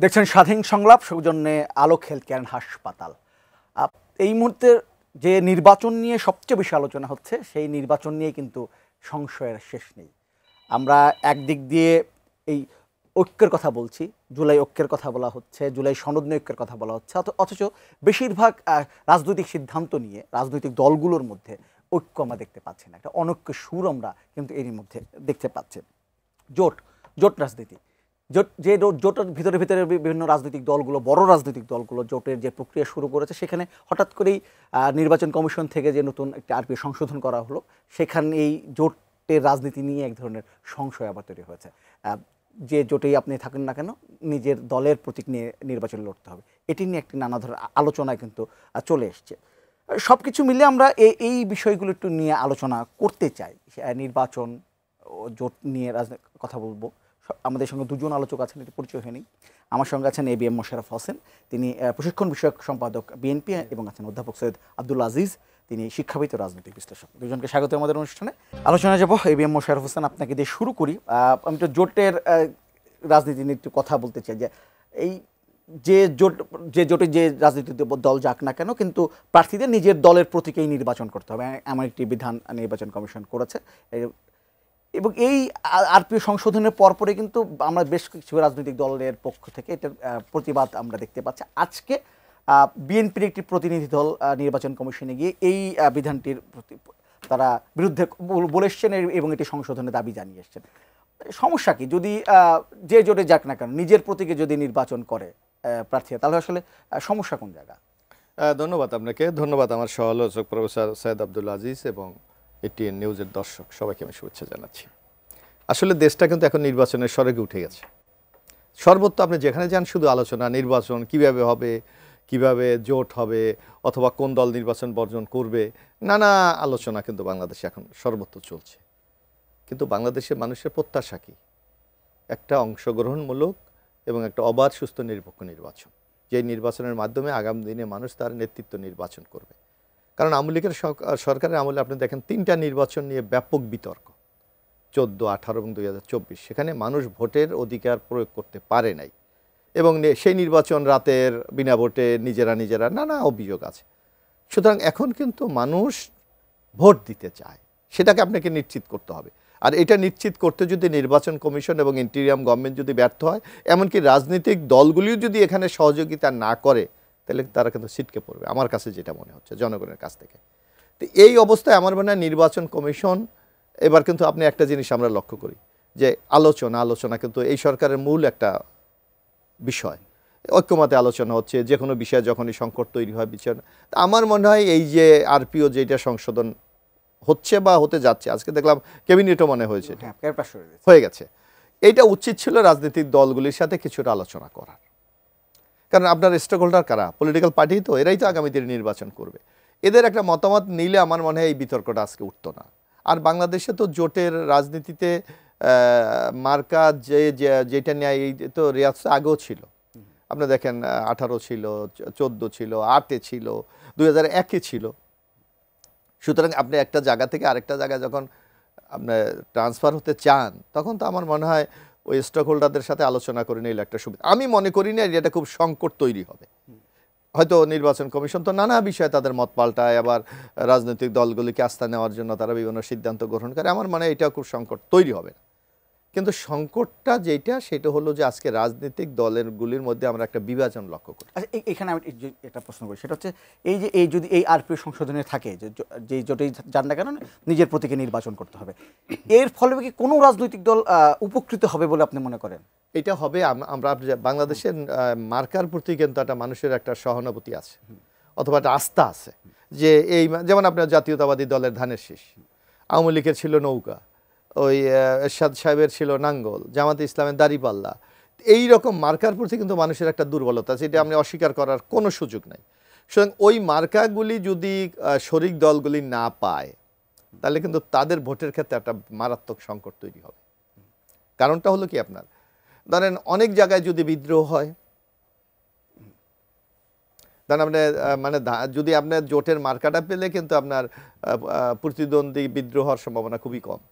দেখছেন স্বাধীন সংলাপ, সৌজন্যে আলোক হেলথ কেয়ার হাসপাতাল। এই মুহূর্তে যে নির্বাচন নিয়ে সবচেয়ে বেশি আলোচনা হচ্ছে, সেই নির্বাচন নিয়ে কিন্তু সংশয়ের শেষ নেই। আমরা একদিক দিয়ে এই ঐক্যের কথা বলছি, জুলাই ঐক্যের কথা বলা হচ্ছে, জুলাই সনদ নিয়ে ঐক্যের কথা বলা হচ্ছে, অথচ বেশিরভাগ রাজনৈতিক সিদ্ধান্ত নিয়ে রাজনৈতিক দলগুলোর মধ্যে ঐক্য আমরা দেখতে পাচ্ছি না। একটা অনৈক্য সুর আমরা কিন্তু এরই মধ্যে দেখতে পাচ্ছি। জোট রাজনীতি, জোটের ভিতরে ভিতরে বিভিন্ন রাজনৈতিক দলগুলো, বড় রাজনৈতিক দলগুলো জোটের যে প্রক্রিয়া শুরু করেছে, সেখানে হঠাৎ করেই নির্বাচন কমিশন থেকে যে নতুন একটা আরপি সংশোধন করা হলো, সেখানে এই জোটের রাজনীতি নিয়ে এক ধরনের সংশয় আবার তৈরি হয়েছে। যে জোটেই আপনি থাকেন না কেন, নিজের দলের প্রতীক নিয়ে নির্বাচন লড়তে হবে, এটি নিয়ে একটি নানা ধরনের আলোচনায় কিন্তু চলে এসছে। সব কিছু মিলে আমরা এই বিষয়গুলো একটু নিয়ে আলোচনা করতে চাই। নির্বাচন ও জোট নিয়ে কথা বলবো। আমাদের সঙ্গে দুজন আলোচক আছেন, এটি পরিচয় হয়নি। আমার সঙ্গে আছেন ABM মোশাররফ হোসেন, তিনি প্রশিক্ষণ বিষয়ক সম্পাদক বিএনপি, এবং আছেন অধ্যাপক সৈয়দ আব্দুল আজিজ, তিনি শিক্ষাবিদ ও রাজনৈতিক বিশ্লেষক। দুজনকে স্বাগত আমাদের অনুষ্ঠানে। আলোচনায় যাব। ABM মোশাররফ হোসেন, আপনাকে দিয়ে শুরু করি। আমি তো জোটের রাজনীতি নিয়ে একটু কথা বলতে চাই। যে এই যে জোটে যে রাজনৈতিক দল যাক না কেন, কিন্তু প্রার্থীদের নিজের দলের প্রতীকেই নির্বাচন করতে হবে, এমন একটি বিধান নির্বাচন কমিশন করেছে। এবং এই আরপি সংশোধনের পরপরে কিন্তু আমরা বেশ কিছু রাজনৈতিক দলের পক্ষ থেকে এটার প্রতিবাদ আমরা দেখতে পাচ্ছি। আজকে বিএনপির একটি প্রতিনিধি দল নির্বাচন কমিশনে গিয়ে এই বিধানটির তারা বিরুদ্ধে বলে এসছেন এবং এটি সংশোধনের দাবি জানিয়ে এসছেন। সমস্যা কি? যদি যে জোটে যাক না কেন নিজের প্রতীকে যদি নির্বাচন করে প্রার্থীরা, তাহলে আসলে সমস্যা কোন জায়গা? ধন্যবাদ আপনাকে। ধন্যবাদ আমার সহ-আলোচক প্রফেসর সৈয়দ আব্দুল আজিজ এবং ATN নিউজের দর্শক সবাইকে আমি শুভেচ্ছা জানাচ্ছি। আসলে দেশটা কিন্তু এখন নির্বাচনের সরেগে উঠে গেছে। সর্বত্র আপনি যেখানে যান শুধু আলোচনা, নির্বাচন কিভাবে হবে, কিভাবে জোট হবে, অথবা কোন দল নির্বাচন বর্জন করবে, নানা আলোচনা কিন্তু বাংলাদেশে এখন সর্বত্র চলছে। কিন্তু বাংলাদেশের মানুষের প্রত্যাশা কি? একটা অংশগ্রহণমূলক এবং একটা অবাধ, সুস্থ, নিরপেক্ষ নির্বাচন, যে নির্বাচনের মাধ্যমে আগামী দিনে মানুষ তার নেতৃত্ব নির্বাচন করবে। কারণ আওয়ামী লীগের সরকারের আমলে আপনি দেখেন 3টা নির্বাচন নিয়ে ব্যাপক বিতর্ক, 14, 18 এবং 2024। সেখানে মানুষ ভোটের অধিকার প্রয়োগ করতে পারে নাই, এবং সেই নির্বাচন রাতের, বিনা ভোটে, নিজেরা নানা অভিযোগ আছে। সুতরাং এখন কিন্তু মানুষ ভোট দিতে চায়, সেটাকে আপনাকে নিশ্চিত করতে হবে। আর এটা নিশ্চিত করতে যদি নির্বাচন কমিশন এবং ইন্টিরিয়াম গভর্নমেন্ট যদি ব্যর্থ হয়, এমনকি রাজনৈতিক দলগুলিও যদি এখানে সহযোগিতা না করে, তাহলে তারা কিন্তু ছিটকে পড়বে, আমার কাছে যেটা মনে হচ্ছে জনগণের কাছ থেকে। তো এই অবস্থায় আমার মনে হয় নির্বাচন কমিশন এবার কিন্তু আপনি একটা জিনিস আমরা লক্ষ্য করি যে আলোচনা কিন্তু এই সরকারের মূল একটা বিষয়। ঐক্যমতে আলোচনা হচ্ছে, যে কোনো বিষয়ে যখনই সংকট তৈরি হয় বিচার। আমার মনে হয় এই যে আরপিও যেটা সংশোধন হচ্ছে বা হতে যাচ্ছে, আজকে দেখলাম ক্যাবিনেটও মনে হয়েছে, হয়ে গেছে, এইটা উচিত ছিল রাজনৈতিক দলগুলির সাথে কিছুটা আলোচনা করার। কারণ আপনার স্টেক হোল্ডার কারা? পলিটিক্যাল পার্টি, তো এরাই তো আগামী দিনে নির্বাচন করবে। এদের একটা মতামত নিলে আমার মনে হয় এই বিতর্কটা আজকে উঠতো না। আর বাংলাদেশে তো জোটের রাজনীতিতে মার্কা যেটা নেয়, এই তো রিয়াজ আগেও ছিল। আপনি দেখেন 18 ছিল, 14 ছিল, 8 ছিল, 2001 ছিল। সুতরাং আপনি একটা জায়গা থেকে আরেকটা জায়গায় যখন আপনার ট্রান্সফার হতে চান, তখন তো আমার মনে হয় ওই স্টক হোল্ডারদের সাথে আলোচনা করে নিলে একটা সুবিধা। আমি মনে করি না এটা খুব সংকট তৈরি হবে। হয়তো নির্বাচন কমিশন তো নানা বিষয়ে তাদের মত পাল্টায়, আবার রাজনৈতিক দলগুলিকে আস্থা নেওয়ার জন্য তারা বিভিন্ন সিদ্ধান্ত গ্রহণ করে। আমার মনে হয় এটা খুব সংকট তৈরি হবে না। কিন্তু সংকটটা যেটা, সেটা হলো যে আজকে রাজনৈতিক দলেরগুলির মধ্যে আমরা একটা বিভাজন লক্ষ্য করি। আচ্ছা, এখানে আমি একটা প্রশ্ন করি, সেটা হচ্ছে এই যদি এই আরপি সংশোধনে থাকে যে জোটেই যান না কেন নিজের প্রতীকে নির্বাচন করতে হবে, এর ফলে কি কোনো রাজনৈতিক দল উপকৃত হবে বলে আপনি মনে করেন? এটা হবে, আমরা বাংলাদেশের মার্কার প্রতি কিন্তু একটা মানুষের একটা সহানুভূতি আছে, অথবা একটা আস্থা আছে। যে এই যেমন আপনার জাতীয়তাবাদী দলের ধানের শীষ, আওয়ামী লীগের ছিল নৌকা, ওই এরশাদ সাহেবের ছিল নাঙ্গল, জামাতে ইসলামের দাঁড়িপাল্লা। এই রকম মার্কার প্রতি কিন্তু মানুষের একটা দুর্বলতা আছে, এটা আপনি অস্বীকার করার কোনো সুযোগ নাই। সুতরাং ওই মার্কাগুলি যদি শরিক দলগুলি না পায়, তাহলে কিন্তু তাদের ভোটের ক্ষেত্রে একটা মারাত্মক সংকট তৈরি হবে। কারণটা হলো কি, আপনার ধরেন অনেক জায়গায় যদি বিদ্রোহ হয়, ধরেন আপনি মানে যদি আপনার জোটের মার্কাটা পেলে কিন্তু আপনার প্রতিদ্বন্দ্বী বিদ্রোহ হওয়ার সম্ভাবনা খুবই কম,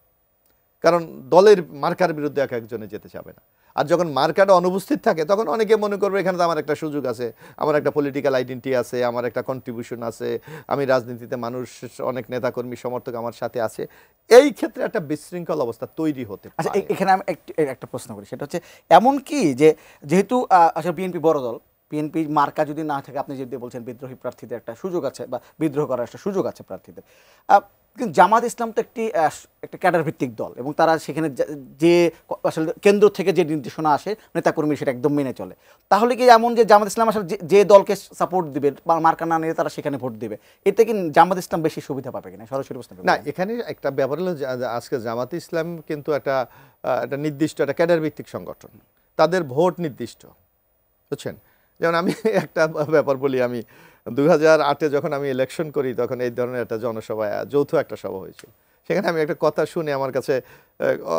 কারণ দলের মার্কার বিরুদ্ধে এক একজনে যেতে চাবে না। আর যখন মার্কাটা অনুপস্থিত থাকে তখন অনেকে মনে করবে এখানে তো আমার একটা সুযোগ আছে, আমার একটা পলিটিক্যাল আইডেন্টিটি আছে, আমার একটা কন্ট্রিবিউশন আছে, আমি রাজনীতিতে মানুষ অনেক নেতাকর্মী সমর্থক আমার সাথে আছে। এই ক্ষেত্রে একটা বিশৃঙ্খল অবস্থা তৈরি হতে আচ্ছা, পারে। এখানে আমি একটা প্রশ্ন করি, সেটা হচ্ছে এমন কি যে যেহেতু আসলে বিএনপি বড় দল, বিএনপি মার্কা যদি না থাকে, আপনি যদি বলছেন বিদ্রোহী প্রার্থীদের একটা সুযোগ আছে বা বিদ্রোহ করার একটা সুযোগ আছে প্রার্থীদের, কিন্তু জামাত ইসলাম তো একটা ক্যাডার ভিত্তিক দল, এবং তারা সেখানে যে আসলে কেন্দ্র থেকে যে নির্দেশনা আসে নেতাকর্মী সেটা একদম মেনে চলে। তাহলে কি এমন যে জামাত ইসলাম আসলে যে দলকে সাপোর্ট দিবে বা মার্কা না নিয়ে তারা সেখানে ভোট দিবে, এতে কি জামাত ইসলাম বেশি সুবিধা পাবে কিনা? সরাসরি প্রশ্ন না, এখানে একটা ব্যাপার হলো আজকে জামাত ইসলাম কিন্তু একটা নির্দিষ্ট একটা ক্যাডার ভিত্তিক সংগঠন, তাদের ভোট নির্দিষ্ট, বুঝছেন? যেমন আমি একটা ব্যাপার বলি, আমি 2008-এ যখন আমি ইলেকশন করি তখন এই ধরনের একটা জনসভা, যৌথ একটা সভা হয়েছিল। সেখানে আমি একটা কথা শুনে আমার কাছে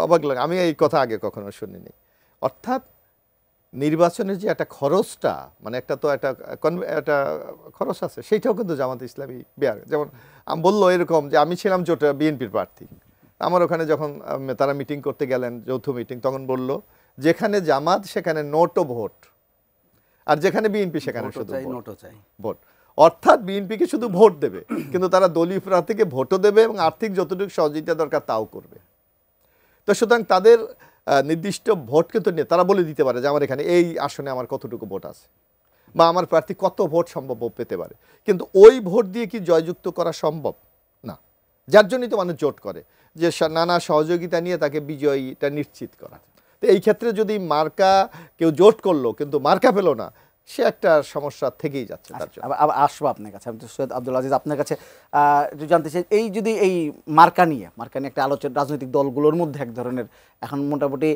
অবাক লাগে, আমি এই কথা আগে কখনো শুনিনি। অর্থাৎ নির্বাচনের যে একটা খরচটা, মানে একটা তো একটা খরচ আছে, সেইটাও কিন্তু জামাত ইসলামী বেয়ার। যেমন আমি বললো এরকম যে আমি ছিলাম জোট বিএনপির প্রার্থী, আমার ওখানে যখন তারা মিটিং করতে গেলেন, যৌথ মিটিং, তখন বলল যেখানে জামাত সেখানে নোটও ভোট, আর যেখানে বিএনপি সেখানে শুধু ভোট। অর্থাৎ বিএনপিকে শুধু ভোট দেবে, কিন্তু তারা দলীয় প্রার্থীকে ভোটও দেবে এবং আর্থিক যতটুকু সহযোগিতা দরকার তাও করবে। তো সুতরাং তাদের নির্দিষ্ট ভোট কিন্তু নিয়ে তারা বলে দিতে পারে যে আমার এখানে এই আসনে আমার কতটুকু ভোট আছে, বা আমার প্রার্থী কত ভোট সম্ভব পেতে পারে। কিন্তু ওই ভোট দিয়ে কি জয়যুক্ত করা সম্ভব না, যার জন্যই তো মানুষ জোট করে, যে নানা সহযোগিতা নিয়ে তাকে বিজয়ীটা নিশ্চিত করা। তো এই ক্ষেত্রে যদি মার্কা কেউ জোট করলো কিন্তু মার্কা পেল না, সে একটা সমস্যা থেকেই যাচ্ছে তার জন্য। আবার আসবো আপনার কাছে, আমি তো সৈয়দ আব্দুল আজিজ আপনার কাছে একটু জানতে চাই, এই যদি এই মার্কা নিয়ে একটা আলোচনা রাজনৈতিক দলগুলোর মধ্যে এক ধরনের এখন মোটামুটি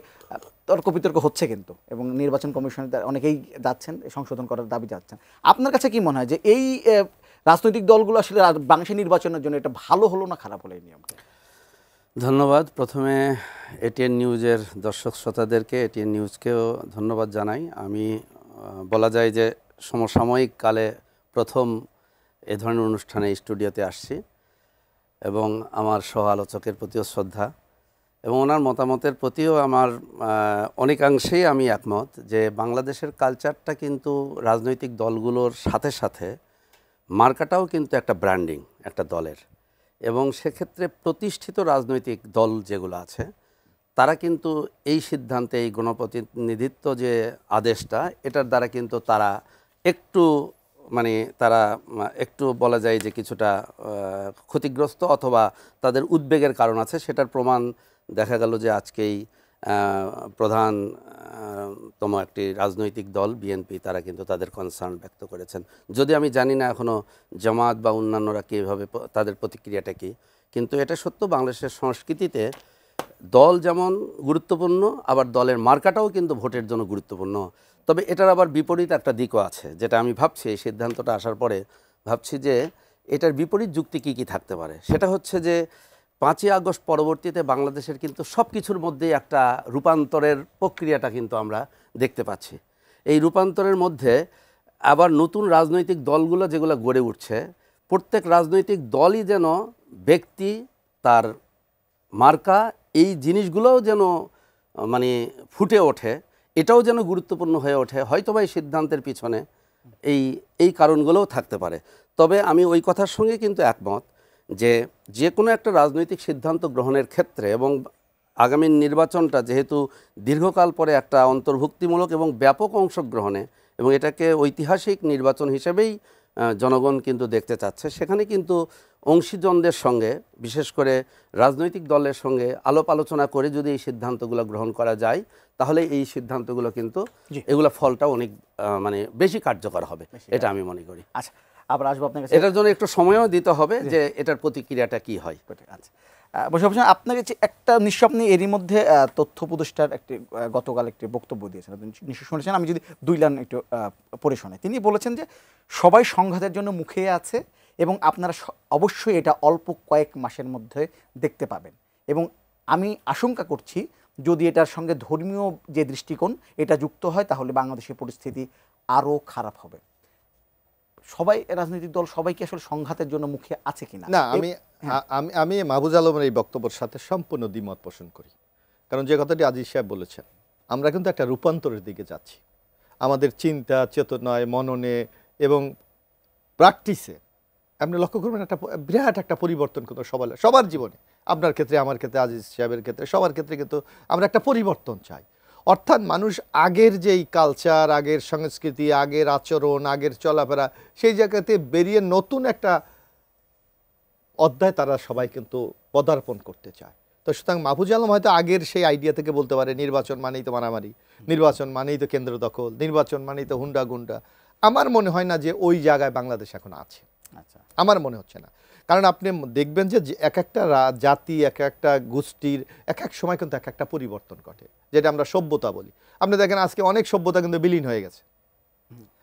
তর্ক বিতর্ক হচ্ছে কিন্তু, এবং নির্বাচন কমিশনে অনেকেই যাচ্ছেন সংশোধন করার দাবি যাচ্ছেন, আপনার কাছে কি মনে হয় যে এই রাজনৈতিক দলগুলো আসলে বাংলাদেশের নির্বাচনের জন্য এটা ভালো হলো না খারাপ হলো এই নিয়ম? ধন্যবাদ। প্রথমে এটিএন নিউজের দর্শক শ্রোতাদেরকে, এটিএন নিউজকেও ধন্যবাদ জানাই। আমি বলা যায় যে সমসাময়িক কালে প্রথম এ ধরনের অনুষ্ঠানে স্টুডিওতে আসছি, এবং আমার সহ আলোচকের প্রতিও শ্রদ্ধা এবং ওনার মতামতের প্রতিও আমার অনেকাংশেই আমি একমত যে বাংলাদেশের কালচারটা কিন্তু রাজনৈতিক দলগুলোর সাথে সাথে মার্কাটাও কিন্তু একটা ব্র্যান্ডিং একটা দলের, এবং সেক্ষেত্রে প্রতিষ্ঠিত রাজনৈতিক দল যেগুলো আছে তারা কিন্তু এই সিদ্ধান্তে, এই গণপ্রতিনিধিত্ব যে আদেশটা, এটার দ্বারা কিন্তু তারা একটু তারা একটু বলা যায় যে কিছুটা ক্ষতিগ্রস্ত অথবা তাদের উদ্বেগের কারণ আছে। সেটার প্রমাণ দেখা গেল যে আজকেই প্রধানতম একটি রাজনৈতিক দল বিএনপি, তারা কিন্তু তাদের কনসার্ন ব্যক্ত করেছেন। যদি আমি জানি না এখনও জামাত বা অন্যান্যরা কীভাবে তাদের প্রতিক্রিয়াটা কী, কিন্তু এটা সত্য বাংলাদেশের সংস্কৃতিতে দল যেমন গুরুত্বপূর্ণ, আবার দলের মার্কাটাও কিন্তু ভোটের জন্য গুরুত্বপূর্ণ। তবে এটার আবার বিপরীত একটা দিকও আছে, যেটা আমি ভাবছি এই সিদ্ধান্তটা আসার পরে ভাবছি যে এটার বিপরীত যুক্তি কী কী থাকতে পারে। সেটা হচ্ছে যে 5ই আগস্ট পরবর্তীতে বাংলাদেশের কিন্তু সব কিছুর মধ্যেই একটা রূপান্তরের প্রক্রিয়াটা কিন্তু আমরা দেখতে পাচ্ছি। এই রূপান্তরের মধ্যে আবার নতুন রাজনৈতিক দলগুলো যেগুলো গড়ে উঠছে, প্রত্যেক রাজনৈতিক দলই যেন ব্যক্তি, তার মার্কা, এই জিনিসগুলোও যেন ফুটে ওঠে, এটাও যেন গুরুত্বপূর্ণ হয়ে ওঠে। হয়তোবা এই সিদ্ধান্তের পিছনে এই কারণগুলোও থাকতে পারে। তবে আমি ওই কথার সঙ্গে কিন্তু একমত যে কোনো একটা রাজনৈতিক সিদ্ধান্ত গ্রহণের ক্ষেত্রে, এবং আগামী নির্বাচনটা যেহেতু দীর্ঘকাল পরে একটা অন্তর্ভুক্তিমূলক এবং ব্যাপক অংশগ্রহণে, এবং এটাকে ঐতিহাসিক নির্বাচন হিসেবেই জনগণ কিন্তু দেখতে চাচ্ছে, সেখানে কিন্তু অংশীজনদের সঙ্গে, বিশেষ করে রাজনৈতিক দলের সঙ্গে আলাপ আলোচনা করে যদি এই সিদ্ধান্তগুলো গ্রহণ করা যায়, তাহলে এই সিদ্ধান্তগুলো কিন্তু এগুলো ফলটা অনেক বেশি কার্যকর হবে, এটা আমি মনে করি। আচ্ছা, আবার আসবো আপনার কাছে। এটার জন্য একটু সময়ও দিতে হবে যে এটার প্রতিক্রিয়াটা কি হয়। আচ্ছা, বসে আপনার কাছে একটা নিশ্চয় আপনি এরই মধ্যে তথ্য উপদেষ্টার একটি গতকাল একটি বক্তব্য দিয়েছেন, আপনি নিশ্চয় শুনেছেন। আমি যদি 2 লাইন একটু পড়ে শোনাই। তিনি বলেছেন যে সবাই সংঘাতের জন্য মুখিয়ে আছে এবং আপনারা অবশ্যই এটা অল্প কয়েক মাসের মধ্যে দেখতে পাবেন, এবং আমি আশঙ্কা করছি যদি এটার সঙ্গে ধর্মীয় যে দৃষ্টিকোণ এটা যুক্ত হয় তাহলে বাংলাদেশের পরিস্থিতি আরও খারাপ হবে। সবাই রাজনৈতিক দল সবাই কি আসলে সংঘাতের জন্য মুখে আছে কিনা? না, আমি মাহফুজ আলমের এই বক্তব্যের সাথে সম্পূর্ণ দ্বিমত পোষণ করি। কারণ যে কথাটি আজিজ সাহেব বলেছেন, আমরা কিন্তু একটা রূপান্তরের দিকে যাচ্ছি। আমাদের চিন্তা চেতনায়, মননে এবং প্র্যাকটিসে আপনি লক্ষ্য করবেন একটা বিরাট একটা পরিবর্তন কিন্তু সবার জীবনে, আপনার ক্ষেত্রে, আমার ক্ষেত্রে, আজিজ সাহেবের ক্ষেত্রে, সবার ক্ষেত্রে কিন্তু আমরা একটা পরিবর্তন চাই। অর্থাৎ মানুষ আগের যেই কালচার, আগের সংস্কৃতি, আগের আচরণ, আগের চলাফেরা, সেই জায়গাতে বেরিয়ে নতুন একটা অধ্যায় তারা সবাই কিন্তু পদার্পণ করতে চায়। তো সুতরাং মাহফুজ আলম হয়তো আগের সেই আইডিয়া থেকে বলতে পারে নির্বাচন মানেই তো মারামারি, নির্বাচন মানেই তো কেন্দ্র দখল, নির্বাচন মানেই তো হুন্ডা গুন্ডা। আমার মনে হয় না যে ওই জায়গায় বাংলাদেশ এখন আছে। আচ্ছা, আমার মনে হচ্ছে না। কারণ আপনি দেখবেন যে এক একটা জাতি, এক একটা গোষ্ঠীর এক এক সময় কিন্তু এক একটা পরিবর্তন ঘটে, যেটা আমরা সভ্যতা বলি। আপনি দেখেন আজকে অনেক সভ্যতা কিন্তু বিলীন হয়ে গেছে,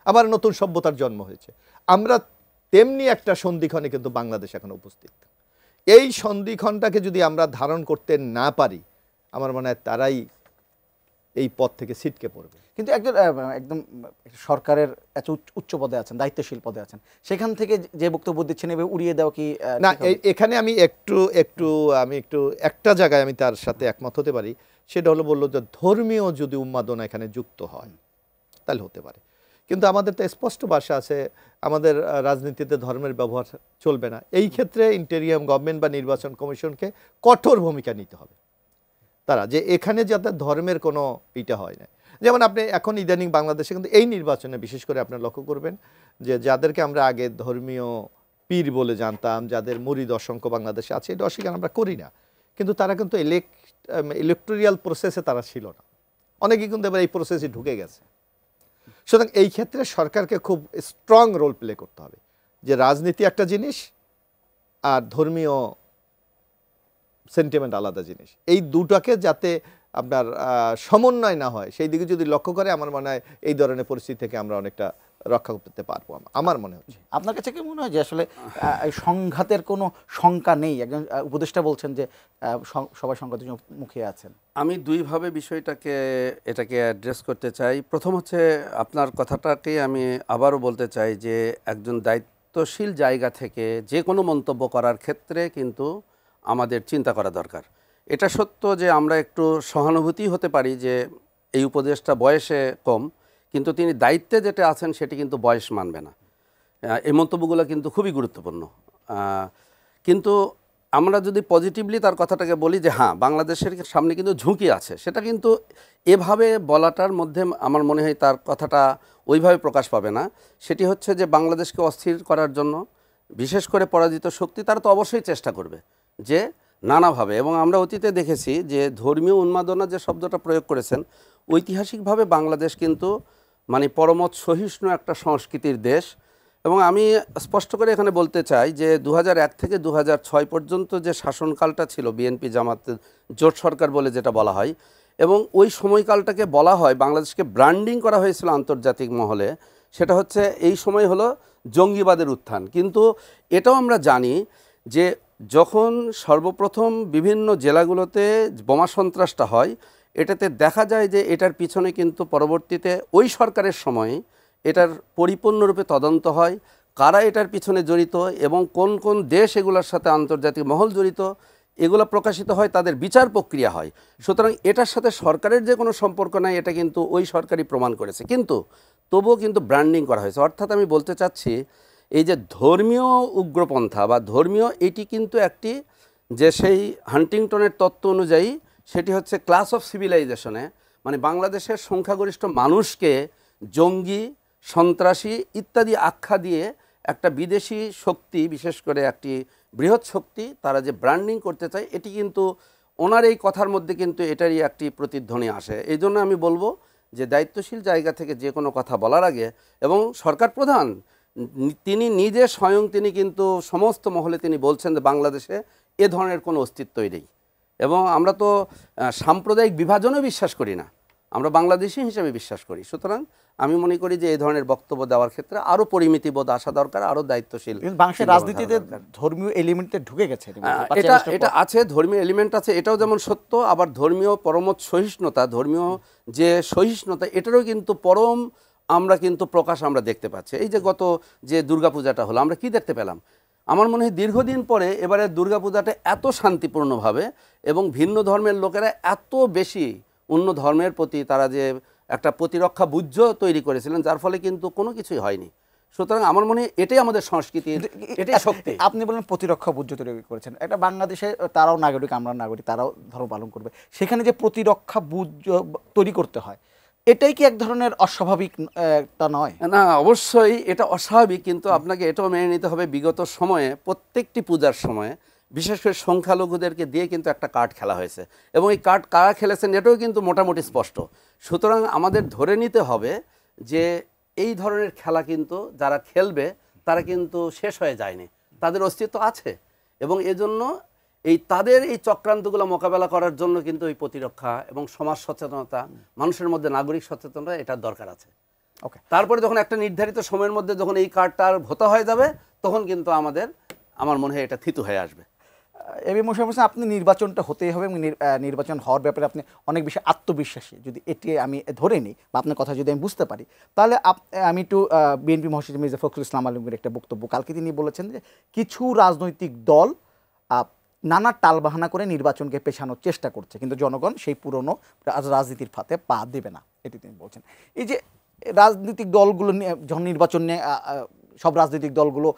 আবার নতুন সভ্যতার জন্ম হয়েছে। আমরা তেমনি একটা সন্ধিক্ষণে কিন্তু বাংলাদেশ এখন উপস্থিত। এই সন্ধিক্ষণটাকে যদি আমরা ধারণ করতে না পারি, আমার মনে হয় তারাই এই পথ থেকে ছিটকে পড়বে। কিন্তু একজন একদম সরকারের এত উচ্চ পদে আছেন, দায়িত্বশীল পদে আছেন, সেখান থেকে যে বক্তব্য দিচ্ছেন এভাবে উড়িয়ে দেওয়া কি না? ঠিক হবে? এখানে আমি একটু একটা জায়গায় আমি তার সাথে একমত হতে পারি। সেটা হলো, বললো যে ধর্মীয় যদি উন্মাদনা এখানে যুক্ত হয় তাহলে হতে পারে। কিন্তু আমাদের তো স্পষ্ট ভাষা আছে, আমাদের রাজনীতিতে ধর্মের ব্যবহার চলবে না। এই ক্ষেত্রে ইন্টেরিয়াম গভর্নমেন্ট বা নির্বাচন কমিশনকে কঠোর ভূমিকা নিতে হবে তারা, যে এখানে যাতে ধর্মের কোনো ইটা হয় না। যেমন আপনি এখন ইদানিং বাংলাদেশে কিন্তু এই নির্বাচনে বিশেষ করে আপনারা লক্ষ্য করবেন যে যাদেরকে আমরা আগে ধর্মীয় পীর বলে জানতাম, যাদের মুরিদ অসংখ্য বাংলাদেশে আছে, এটা অস্বীকার আমরা করি না, কিন্তু তারা কিন্তু ইলেকটোরিয়াল প্রসেসে তারা ছিল না। অনেকেই কিন্তু এবার এই প্রসেসে ঢুকে গেছে। সুতরাং এই ক্ষেত্রে সরকারকে খুব স্ট্রং রোল প্লে করতে হবে, যে রাজনীতি একটা জিনিস আর ধর্মীয় সেন্টিমেন্ট আলাদা জিনিস। এই দুটাকে যাতে আপনার সমন্বয় না হয়, সেই দিকে যদি লক্ষ্য করে, আমার মনে হয় এই ধরনের পরিস্থিতি থেকে আমরা অনেকটা রক্ষা করতে পারবো। আমার মনে হচ্ছে। আপনার কাছে কি মনে হয় যে আসলে এই সংঘাতের কোনো শঙ্কা নেই? একজন উপদেষ্টা বলছেন যে সবাই সংঘাতের মুখে আছেন। আমি দুইভাবে এটাকে অ্যাড্রেস করতে চাই। প্রথম হচ্ছে, আপনার কথাটাকে আমি আবারও বলতে চাই যে একজন দায়িত্বশীল জায়গা থেকে যে কোনো মন্তব্য করার ক্ষেত্রে কিন্তু আমাদের চিন্তা করা দরকার। এটা সত্য যে আমরা একটু সহানুভূতি হতে পারি যে এই উপদেশটা বয়সে কম, কিন্তু তিনি দায়িত্বে যেটা আছেন সেটি কিন্তু বয়স মানবে না। এই মন্তব্যগুলো কিন্তু খুবই গুরুত্বপূর্ণ। কিন্তু আমরা যদি পজিটিভলি তার কথাটাকে বলি যে হ্যাঁ, বাংলাদেশের সামনে কিন্তু ঝুঁকি আছে, সেটা কিন্তু এভাবে বলাটার মধ্যে আমার মনে হয় তার কথাটা ওইভাবে প্রকাশ পাবে না। সেটি হচ্ছে যে বাংলাদেশকে অস্থির করার জন্য বিশেষ করে পরাজিত শক্তি তারা তো অবশ্যই চেষ্টা করবে যে নানাভাবে। এবং আমরা অতীতে দেখেছি যে ধর্মীয় উন্মাদনা যে শব্দটা প্রয়োগ করেছেন, ঐতিহাসিকভাবে বাংলাদেশ কিন্তু মানে পরমত সহিষ্ণু একটা সংস্কৃতির দেশ। এবং আমি স্পষ্ট করে এখানে বলতে চাই যে 2001 থেকে 2006 পর্যন্ত যে শাসনকালটা ছিল বিএনপি জামাত জোট সরকার বলে যেটা বলা হয়, এবং ওই সময়কালটাকে বলা হয় বাংলাদেশকে ব্র্যান্ডিং করা হয়েছিল আন্তর্জাতিক মহলে, সেটা হচ্ছে এই সময় হলো জঙ্গিবাদের উত্থান। কিন্তু এটাও আমরা জানি যে যখন সর্বপ্রথম বিভিন্ন জেলাগুলোতে বোমা সন্ত্রাসটা হয়, এটাতে দেখা যায় যে এটার পিছনে কিন্তু পরবর্তীতে ওই সরকারের সময় এটার পরিপূর্ণরূপে তদন্ত হয়, কারা এটার পিছনে জড়িত এবং কোন কোন দেশ এগুলোর সাথে আন্তর্জাতিক মহল জড়িত, এগুলো প্রকাশিত হয়, তাদের বিচার প্রক্রিয়া হয়। সুতরাং এটার সাথে সরকারের যে কোনো সম্পর্ক নাই, এটা কিন্তু ওই সরকারই প্রমাণ করেছে। কিন্তু তবুও কিন্তু ব্র্যান্ডিং করা হয়েছে। অর্থাৎ আমি বলতে চাচ্ছি এই যে ধর্মীয় উগ্রপন্থা বা ধর্মীয়, এটি কিন্তু একটি যে সেই হান্টিংটনের তত্ত্ব অনুযায়ী সেটি হচ্ছে ক্লাস অফ সিভিলাইজেশনে, মানে বাংলাদেশের সংখ্যাগরিষ্ঠ মানুষকে জঙ্গি, সন্ত্রাসী ইত্যাদি আখ্যা দিয়ে একটা বিদেশি শক্তি, বিশেষ করে একটি বৃহৎ শক্তি, তারা যে ব্র্যান্ডিং করতে চায়, এটি কিন্তু ওনার এই কথার মধ্যে কিন্তু এটারই একটি প্রতিধ্বনি আসে। এই জন্য আমি বলবো যে দায়িত্বশীল জায়গা থেকে যে কোনো কথা বলার আগে, এবং সরকার প্রধান তিনি নিজে স্বয়ং তিনি কিন্তু সমস্ত মহলে তিনি বলছেন যে বাংলাদেশে এ ধরনের কোনো অস্তিত্বই নেই, এবং আমরা তো সাম্প্রদায়িক বিভাজনও বিশ্বাস করি না, আমরা বাংলাদেশি হিসেবে বিশ্বাস করি। সুতরাং আমি মনে করি যে এই ধরনের বক্তব্য দেওয়ার ক্ষেত্রে আরও পরিমিতিবোধ আসা দরকার, আরও দায়িত্বশীল। বাংলাদেশের রাজনীতিতে ধর্মীয় এলিমেন্টে ঢুকে গেছে এটা আছে, ধর্মীয় এলিমেন্ট আছে, এটাও যেমন সত্য। আবার ধর্মীয় পরমত সহিষ্ণুতা, ধর্মীয় যে সহিষ্ণুতা, এটারও কিন্তু পরম আমরা কিন্তু প্রকাশ আমরা দেখতে পাচ্ছি। এই যে গত যে দুর্গাপূজাটা হলো, আমরা কি দেখতে পেলাম? আমার মনে হয় দীর্ঘদিন পরে এবারে দুর্গাপূজাটা এত শান্তিপূর্ণভাবে এবং ভিন্ন ধর্মের লোকেরা এত বেশি অন্য ধর্মের প্রতি তারা যে একটা প্রতিরক্ষা বুদ্ধ তৈরি করেছিলেন, যার ফলে কিন্তু কোনো কিছুই হয়নি। সুতরাং আমার মনে হয় এটাই আমাদের সংস্কৃতি, এটাই শক্তি। আপনি বলেন প্রতিরক্ষা বুদ্ধ তৈরি করেছেন, এটা বাংলাদেশে তারাও নাগরিক, আমরা নাগরিক, তারাও ধর্ম পালন করবে, সেখানে যে প্রতিরক্ষা বুদ্ধ তৈরি করতে হয়, এটাই কি এক ধরনের অস্বাভাবিক তা নয়? না, অবশ্যই এটা অস্বাভাবিক, কিন্তু আপনাকে এটাও মেনে নিতে হবে বিগত সময়ে প্রত্যেকটি পূজার সময়ে বিশেষ করে সংখ্যালঘুদেরকে দিয়ে কিন্তু একটা কার্ড খেলা হয়েছে, এবং এই কার্ড কারা খেলেছেন এটাও কিন্তু মোটামুটি স্পষ্ট। সুতরাং আমাদের ধরে নিতে হবে যে এই ধরনের খেলা কিন্তু যারা খেলবে তারা কিন্তু শেষ হয়ে যায়নি, তাদের অস্তিত্ব আছে, এবং এজন্য তাদের এই চক্রান্তগুলো মোকাবেলা করার জন্য কিন্তু এই প্রতিরক্ষা এবং সমাজ সচেতনতা, মানুষের মধ্যে নাগরিক সচেতনতা, এটার দরকার আছে। ওকে, তারপরে যখন একটা নির্ধারিত সময়ের মধ্যে যখন এই কার্ডটা ভোতা হয়ে যাবে, তখন কিন্তু আমার মনে হয় এটা থিতু হয়ে আসবে। এবি মোশাররফ হোসেন, আপনি নির্বাচনটা হতেই হবে এবং নির্বাচন হওয়ার ব্যাপারে আপনি অনেক বেশি আত্মবিশ্বাসী, যদি এটি আমি ধরে নিই বা আপনার কথা যদি আমি বুঝতে পারি, তাহলে আমি একটু বিএনপি মহাসচিব মির্জা ফখরুল ইসলাম আলমগীর একটা বক্তব্য কালকে তিনি বলেছেন যে কিছু রাজনৈতিক দল নানা টালবাহানা করে নির্বাচনকে পেছানোর চেষ্টা করছে, কিন্তু জনগণ সেই পুরনো রাজনীতির ফাঁদে পা দেবে না, এটি তিনি বলছেন। এই যে রাজনৈতিক দলগুলো যখন নির্বাচন নিয়ে সব রাজনৈতিক দলগুলো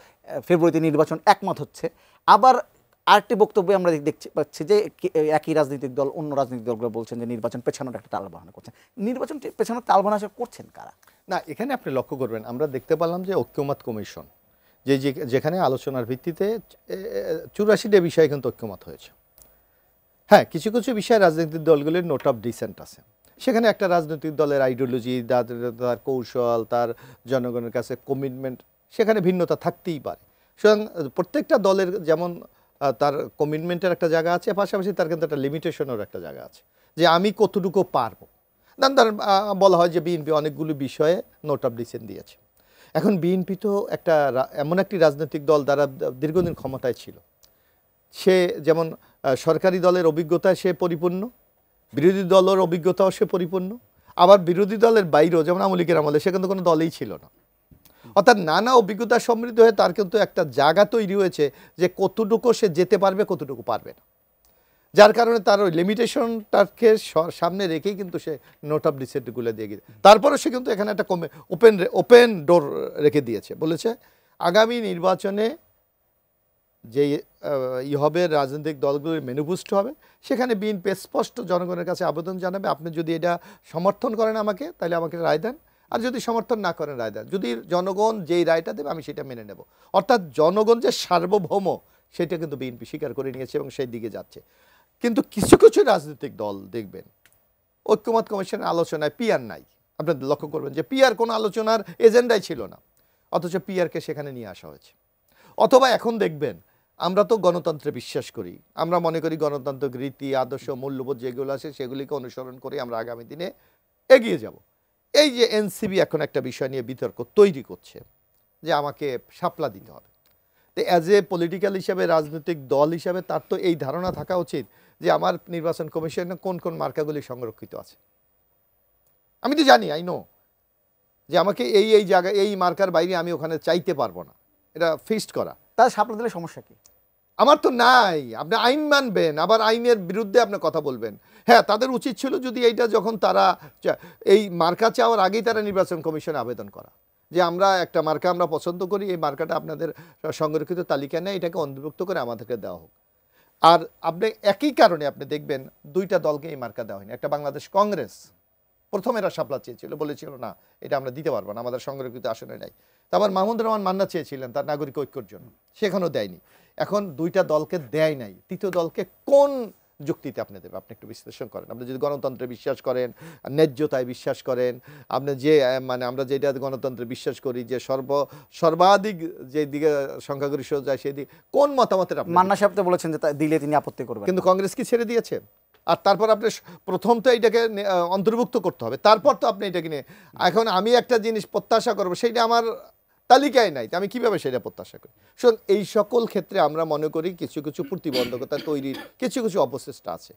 ফেব্রুয়ারিতে নির্বাচন একমত হচ্ছে, আবার আরেকটি বক্তব্যে আমরা দেখতে পাচ্ছি যে একই রাজনৈতিক দল অন্য রাজনৈতিক দলগুলো বলছেন যে নির্বাচন পেছানোর একটা টালবাহানা করছেন। নির্বাচন পেছানোর টালবাহানা করছেন কারা? না, এখানে আপনি লক্ষ্য করবেন, আমরা দেখতে পেলাম যে ঐক্যমত কমিশন যেখানে আলোচনার ভিত্তিতে 84টা বিষয়ে কিন্তু ঐক্যমত হয়েছে। হ্যাঁ, কিছু কিছু বিষয়ে রাজনৈতিক দলগুলির নোট অফ ডিসেন্ট আছে, সেখানে একটা রাজনৈতিক দলের আইডিওলজি, তার কৌশল, তার জনগণের কাছে কমিটমেন্ট, সেখানে ভিন্নতা থাকতেই পারে। সুতরাং প্রত্যেকটা দলের যেমন তার কমিটমেন্টের একটা জায়গা আছে, পাশাপাশি তার কিন্তু একটা লিমিটেশনের একটা জায়গা আছে, যে আমি কতটুকু পারবো। তার বলা হয় যে বিএনপি অনেকগুলো বিষয়ে নোট অফ ডিসেন্ট দিয়েছে। এখন বিএনপি তো এমন একটি রাজনৈতিক দল দ্বারা দীর্ঘদিন ক্ষমতায় ছিল, সে যেমন সরকারি দলের অভিজ্ঞতায় সে পরিপূর্ণ, বিরোধী দলের অভিজ্ঞতাও সে পরিপূর্ণ, আবার বিরোধী দলের বাইরেও যেমন আওয়ামী লীগের আমলে সে কিন্তু কোনো দলেই ছিল না। অর্থাৎ নানা অভিজ্ঞতা সমৃদ্ধ হয়ে তার কিন্তু একটা জায়গা তৈরি হয়েছে যে কতটুকু সে যেতে পারবে, কতটুকু পারবে না, যার কারণে তার ওই লিমিটেশনটাকে সামনে রেখেই কিন্তু সে নোট অফ ডিসেন্টগুলো দিয়ে গিয়েছে। তারপরে সে কিন্তু এখানে একটা ওপেন ডোর রেখে দিয়েছে, বলেছে আগামী নির্বাচনে যে হবে রাজনৈতিক দলগুলির ম্যানিফেস্টো হবে, সেখানে বিএনপি স্পষ্ট জনগণের কাছে আবেদন জানাবে, আপনি যদি এটা সমর্থন করেন আমাকে, তাহলে আমাকে রায় দেন, আর যদি সমর্থন না করেন রায় দেন, যদি জনগণ যেই রায়টা দেবে আমি সেটা মেনে নেব। অর্থাৎ জনগণ যে সার্বভৌম সেটা কিন্তু বিএনপি স্বীকার করে নিয়েছে এবং সেই দিকে যাচ্ছে। কিন্তু কিছু কিছু রাজনৈতিক দল দেখবেন ঐক্যমত কমিশনের আলোচনায় পিআর নাই, আপনাদের লক্ষ্য করবেন যে পিআর কোনো আলোচনার এজেন্ডাই ছিল না, অথচ পিআরকে সেখানে নিয়ে আসা হয়েছে। অথবা এখন দেখবেন, আমরা তো গণতন্ত্রে বিশ্বাস করি, আমরা মনে করি গণতান্ত্রিক রীতি আদর্শ মূল্যবোধ যেগুলো আছে সেগুলিকে অনুসরণ করে আমরা আগামী দিনে এগিয়ে যাব। এই যে এনসিবি এখন একটা বিষয় নিয়ে বিতর্ক তৈরি করছে যে আমাকে শাপলা দিতে হবে, তো অ্যাজ এ পলিটিক্যাল হিসাবে, রাজনৈতিক দল হিসাবে তার তো এই ধারণা থাকা উচিত যে আমার নির্বাচন কমিশনে কোন কোন মার্কাগুলি সংরক্ষিত আছে। আমি তো জানি, আই নো যে আমাকে এই জায়গায় এই মার্কার বাইরে আমি ওখানে চাইতে পারবো না, এটা ফিক্সড করা। তার শাপলা দিলে সমস্যা কি? আমার তো নাই, আপনি আইন মানবেন, আবার আইনের বিরুদ্ধে আপনি কথা বলবেন। হ্যাঁ, তাদের উচিত ছিল যদি এইটা যখন তারা এই মার্কা চাওয়ার আগেই তারা নির্বাচন কমিশনে আবেদন করা, যে আমরা একটা মার্কা আমরা পছন্দ করি, এই মার্কাটা আপনাদের সংরক্ষিত তালিকায় নেই, এটাকে অন্তর্ভুক্ত করে আমাদেরকে দেওয়া হোক। আর আপনি একই কারণে আপনি দেখবেন দুইটা দলকে এই মার্কা দেওয়া হয়নি। একটা বাংলাদেশ কংগ্রেস প্রথমে এরা শাপলা চেয়েছিল, বলেছিল না এটা আমরা দিতে পারবো না, আমাদের সংরক্ষিত আসনে নাই। তারপর মাহমুদুর রহমান মান্না চেয়েছিলেন তার নাগরিক ঐক্যর জন্য, সেখানেও দেয়নি। এখন দুইটা দলকে দেয় নাই, তৃতীয় দলকে কোন যুক্তিতে আপনি দেবেন? আপনি একটু বিশ্লেষণ করেন। আপনি যদি গণতন্ত্রে বিশ্বাস করেন, ন্যায্যতায় বিশ্বাস করেন, আপনি যে আমরা যেটা গণতন্ত্রে বিশ্বাস করি যে সর্বাধিক যে দিকে সংখ্যাগরিষ্ঠ যায় সেই দিকে, কোন মতামতের আপনি? মান্না সাহেব তো বলেছেন যে দিলে তিনি আপত্তি করবেন, কিন্তু কংগ্রেস কি ছেড়ে দিয়েছে? আর তারপর আপনি প্রথম তো এইটাকে অন্তর্ভুক্ত করতে হবে, তারপর তো আপনি এটাকে নিয়ে। এখন আমি একটা জিনিস প্রত্যাশা করবো, সেইটা আমার তালিকায় নাই, আমি কিভাবে সেটা প্রত্যাশা করি? সুতরাং এই সকল ক্ষেত্রে আমরা মনে করি কিছু কিছু প্রতিবন্ধকতা তৈরির কিছু কিছু অপচেষ্টা আছে,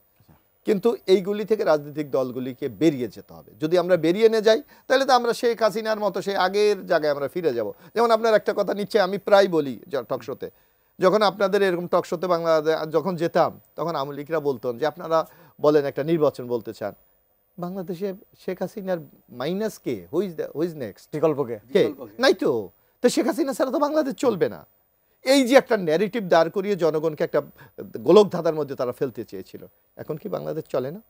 কিন্তু এইগুলি থেকে রাজনৈতিক দলগুলিকে বেরিয়ে যেতে হবে। যদি আমরা বেরিয়ে নিয়ে যাই তাহলে তো আমরা শেখ হাসিনার মতো সেই আগের জায়গায় আমরা ফিরে যাব। যেমন আপনার একটা কথা নিচ্ছে, আমি প্রায় বলি টকশোতে, যখন আপনাদের এরকম টকশোতে বাংলাদেশ যখন যেতাম, তখন আওয়ামী লীগরা বলতেন যে আপনারা বলেন একটা নির্বাচন বলতে চান, বাংলাদেশে শেখ হাসিনার মাইনাস কে, হুইজ নেক্সট, বিকল্পকে কে নাই তো। তো শেখ হাসিনা ছাড়া তো বাংলাদেশ চলবে না। এই যে একটা ন্যারেটিভ দাঁড় করিয়ে জনগণকে একটা গোলক ধাঁধার মধ্যে তারা ফেলতে চেয়েছিল, এখন কি বাংলাদেশ চলে না?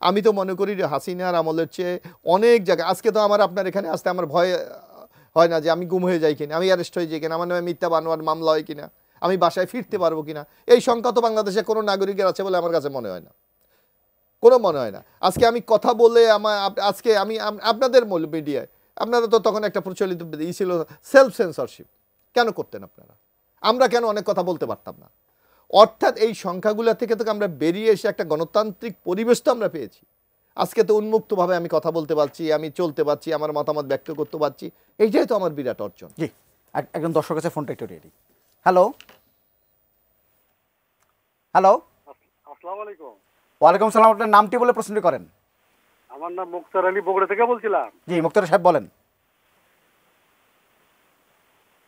আমি তো মনে করি যে হাসিনার আমলের চেয়ে অনেক জায়গায়, আজকে তো আমার আপনার এখানে আসতে আমার ভয় হয় না যে আমি গুম হয়ে যাই কিনা, আমি অ্যারেস্ট হয়ে যাই কিনা, আমার নামে মিথ্যা বানোয়ার মামলা হয় কিনা, আমি বাসায় ফিরতে পারবো কিনা, এই সংখ্যা তো বাংলাদেশে কোনো নাগরিকের আছে বলে আমার কাছে মনে হয় না, কোনো মনে হয় না। আজকে আমি কথা বলে আজকে আমি আপনাদের মিডিয়ায়, আপনারা তো তখন একটা প্রচলিত ছিল সেলফ সেন্সরশিপ, কেন করতেন আপনারা? আমরা কেন অনেক কথা বলতে পারতাম না? অর্থাৎ এই সংখ্যাগুলো থেকে তো আমরা বেরিয়ে এসে একটা গণতান্ত্রিক পরিবেশ তো আমরা পেয়েছি। আজকে তো উন্মুক্তভাবে আমি কথা বলতে পারছি, আমি চলতে পারছি, আমার মতামত ব্যক্ত করতে পারছি, এইটাই তো আমার বিরাট অর্জন। জি, একজন দর্শক আছে, ফোনটা একটু রেডি। হ্যালো হ্যালো, আসসালামু আলাইকুম। ওয়ালাইকুম সালাম। আপনার নামটি বলে প্রশ্নটি করেন। আমার নাম মুক্তার আলী, বগুড়া থেকে বলছিলাম। জি মুক্তার সাহেব বলেন।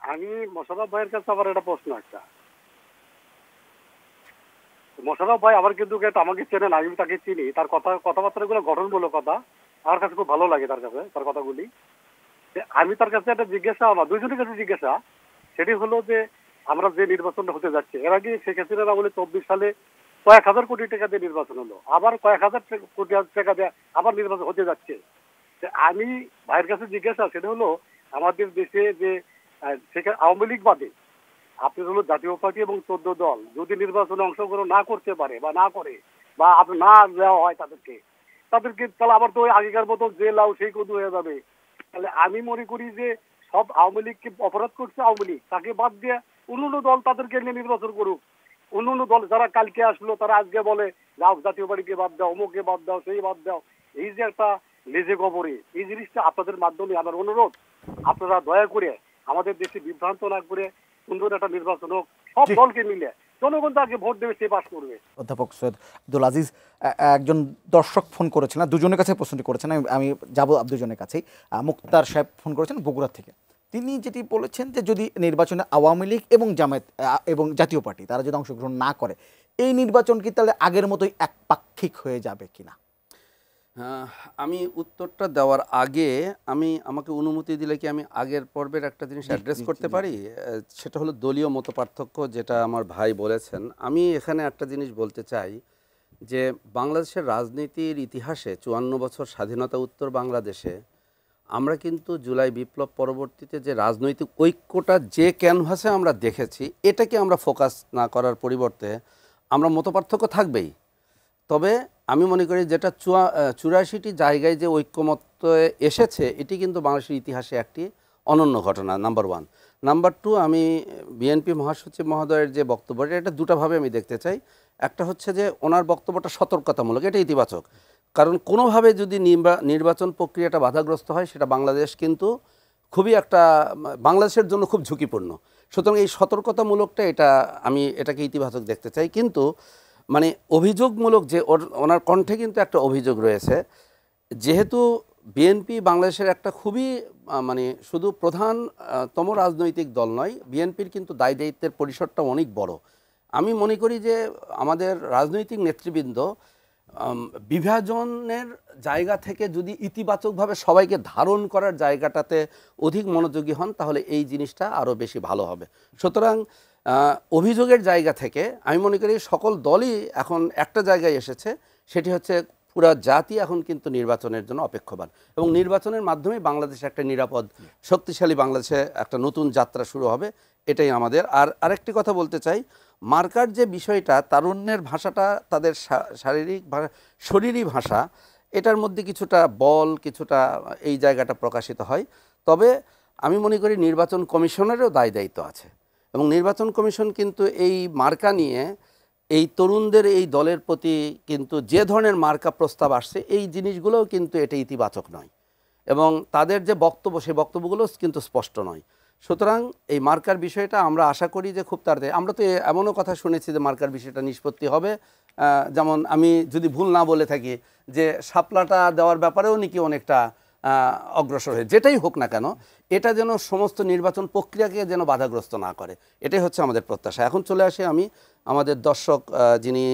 আমি মোশাররফ ভাইয়ের কাছে আবার একটা প্রশ্ন একটা। মোশাররফ ভাই আমার কিন্তু আমাকে চেনেন, আমি তাকে চিনি, তার কথাবার্তাগুলো গঠনমূলক কথা, আমার কাছে খুব ভালো লাগে তার কাছে তার কথাগুলি। আমি তার কাছে একটা জিজ্ঞাসা, আমার দুইজনের কাছে জিজ্ঞাসা, সেটি হলো যে আমরা যে নির্বাচনটা হতে যাচ্ছে, এর আগে শেখ হাসিনার আমলে 24 সালে কয়েক হাজার কোটি টাকা দিয়ে নির্বাচন হলো, আবার কয়েক হাজার কোটি টাকা দিয়ে আবার নির্বাচন হতে যাচ্ছে। আমি ভাইয়ের কাছে জিজ্ঞাসা, সেটা হলো আমাদের দেশে যে আওয়ামী লীগ বাদে আপনার হলো জাতীয় পার্টি এবং 14 দল যদি নির্বাচনে অংশগ্রহণ না করতে পারে বা না করে বা না দেওয়া হয় তাদেরকে তাহলে আবার তো ওই আগেকার মতো যে লাউ সেই কদু হয়ে যাবে। তাহলে আমি মনে করি যে সব আওয়ামী লীগকে অপরাধ করছে আওয়ামী লীগ, তাকে বাদ দিয়ে অন্য দল তাদেরকে নিয়ে নির্বাচন করুক। অন্য দল যারা কালকে আসলো তারা আজকে বলে যাও জাতীয় পার্টিকে বাদ দাও, অমুকে বাদ দাও, সেই বাদ দাও, এই যে একটা লেজে গবরে, এই জিনিসটা আপনাদের মাধ্যমে আমার অনুরোধ, আপনারা দয়া করে আমাদের দেশে বিভ্রান্ত না করে সুন্দর একটা নির্বাচন হোক, সব দলকে মিলে জনগণ তাকে ভোট দেবে, সে পাস করবে। অধ্যাপক সৈয়দ আব্দুল আজিজ, একজন দর্শক ফোন করেছেন, দুজনের কাছে প্রশ্নটি করেছেন, আমি যাব দুজনের কাছেই। মুক্তার সাহেব ফোন করেছেন বগুড়া থেকে। তিনি যেটি বলেছেন যে যদি নির্বাচনে আওয়ামী লীগ এবং জামায়াত এবং জাতীয় পার্টি তারা যদি অংশগ্রহণ না করে, এই নির্বাচন কি তাহলে আগের মতোই একপাক্ষিক হয়ে যাবে কিনা? আমি উত্তরটা দেওয়ার আগে আমাকে অনুমতি দিলে কি আমি আগের পর্বের একটা জিনিস অ্যাড্রেস করতে পারি? সেটা হলো দলীয় মতপার্থক্য, যেটা আমার ভাই বলেছেন। আমি এখানে একটা জিনিস বলতে চাই যে বাংলাদেশের রাজনীতির ইতিহাসে 54 বছর স্বাধীনতা উত্তর বাংলাদেশে আমরা কিন্তু জুলাই বিপ্লব পরবর্তীতে যে রাজনৈতিক ঐক্যটা যে ক্যানভাসে আমরা দেখেছি, এটাকে আমরা ফোকাস না করার পরিবর্তে আমরা মতপার্থক্য থাকবেই। তবে আমি মনে করি যেটা 84টি জায়গায় যে ঐক্যমত এসেছে, এটি কিন্তু বাংলাদেশের ইতিহাসে একটি অনন্য ঘটনা, নাম্বার 1। নাম্বার 2, আমি বিএনপি মহাসচিব মহোদয়ের যে বক্তব্যটা, এটা দুটাভাবে আমি দেখতে চাই। একটা হচ্ছে যে ওনার বক্তব্যটা সতর্কতামূলক, এটা ইতিবাচক, কারণ কোনোভাবে যদি নির্বাচন প্রক্রিয়াটা বাধাগ্রস্ত হয়, সেটা বাংলাদেশ কিন্তু খুবই একটা বাংলাদেশের জন্য খুব ঝুঁকিপূর্ণ। সুতরাং এই সতর্কতামূলকটা আমি এটাকে ইতিবাচক দেখতে চাই। কিন্তু মানে অভিযোগমূলক যে ওনার কণ্ঠে কিন্তু একটা অভিযোগ রয়েছে, যেহেতু বিএনপি বাংলাদেশের একটা খুবই মানে শুধু প্রধানতম রাজনৈতিক দল নয়, বিএনপির কিন্তু দায় দায়িত্বের পরিসরটা অনেক বড়। আমি মনে করি যে আমাদের রাজনৈতিক নেতৃবৃন্দ বিভাজনের জায়গা থেকে যদি ইতিবাচকভাবে সবাইকে ধারণ করার জায়গাটাতে অধিক মনোযোগী হন, তাহলে এই জিনিসটা আরও বেশি ভালো হবে। সুতরাং অভিযোগের জায়গা থেকে আমি মনে করি সকল দলই এখন একটা জায়গায় এসেছে, সেটি হচ্ছে পুরা জাতি এখন কিন্তু নির্বাচনের জন্য অপেক্ষমান, এবং নির্বাচনের মাধ্যমে বাংলাদেশে একটা নিরাপদ শক্তিশালী বাংলাদেশে একটা নতুন যাত্রা শুরু হবে, এটাই আমাদের। আরেকটি কথা বলতে চাই, মার্কার যে বিষয়টা, তারুণ্যের ভাষাটা, তাদের শরীরী ভাষা, এটার মধ্যে কিছুটা বল, কিছুটা এই জায়গাটা প্রকাশিত হয়। তবে আমি মনে করি নির্বাচন কমিশনেরও দায় দায়িত্ব আছে, এবং নির্বাচন কমিশন কিন্তু এই মার্কা নিয়ে এই তরুণদের এই দলের প্রতি কিন্তু যে ধরনের মার্কা প্রস্তাব আসছে, এই জিনিসগুলোও কিন্তু এটা ইতিবাচক নয়, এবং তাদের যে বক্তব্য, সেই বক্তব্যগুলো কিন্তু স্পষ্ট নয়। সুতরাং এই মার্কার বিষয়টা আমরা আশা করি যে খুব তাড়াতাড়ি, আমরা তো এমনও কথা শুনেছি যে মার্কার বিষয়টা নিষ্পত্তি হবে। যেমন আমি যদি ভুল না বলে থাকি যে শাপলাটা দেওয়ার ব্যাপারেও নাকি অনেকটা অগ্রসর হয়ে, যেটাই হোক না কেন এটা যেন সমস্ত নির্বাচন প্রক্রিয়াকে যেন বাধাগ্রস্ত না করে, এটাই হচ্ছে আমাদের প্রত্যাশা। এখন চলে আসে আমি আমাদের দর্শক যিনি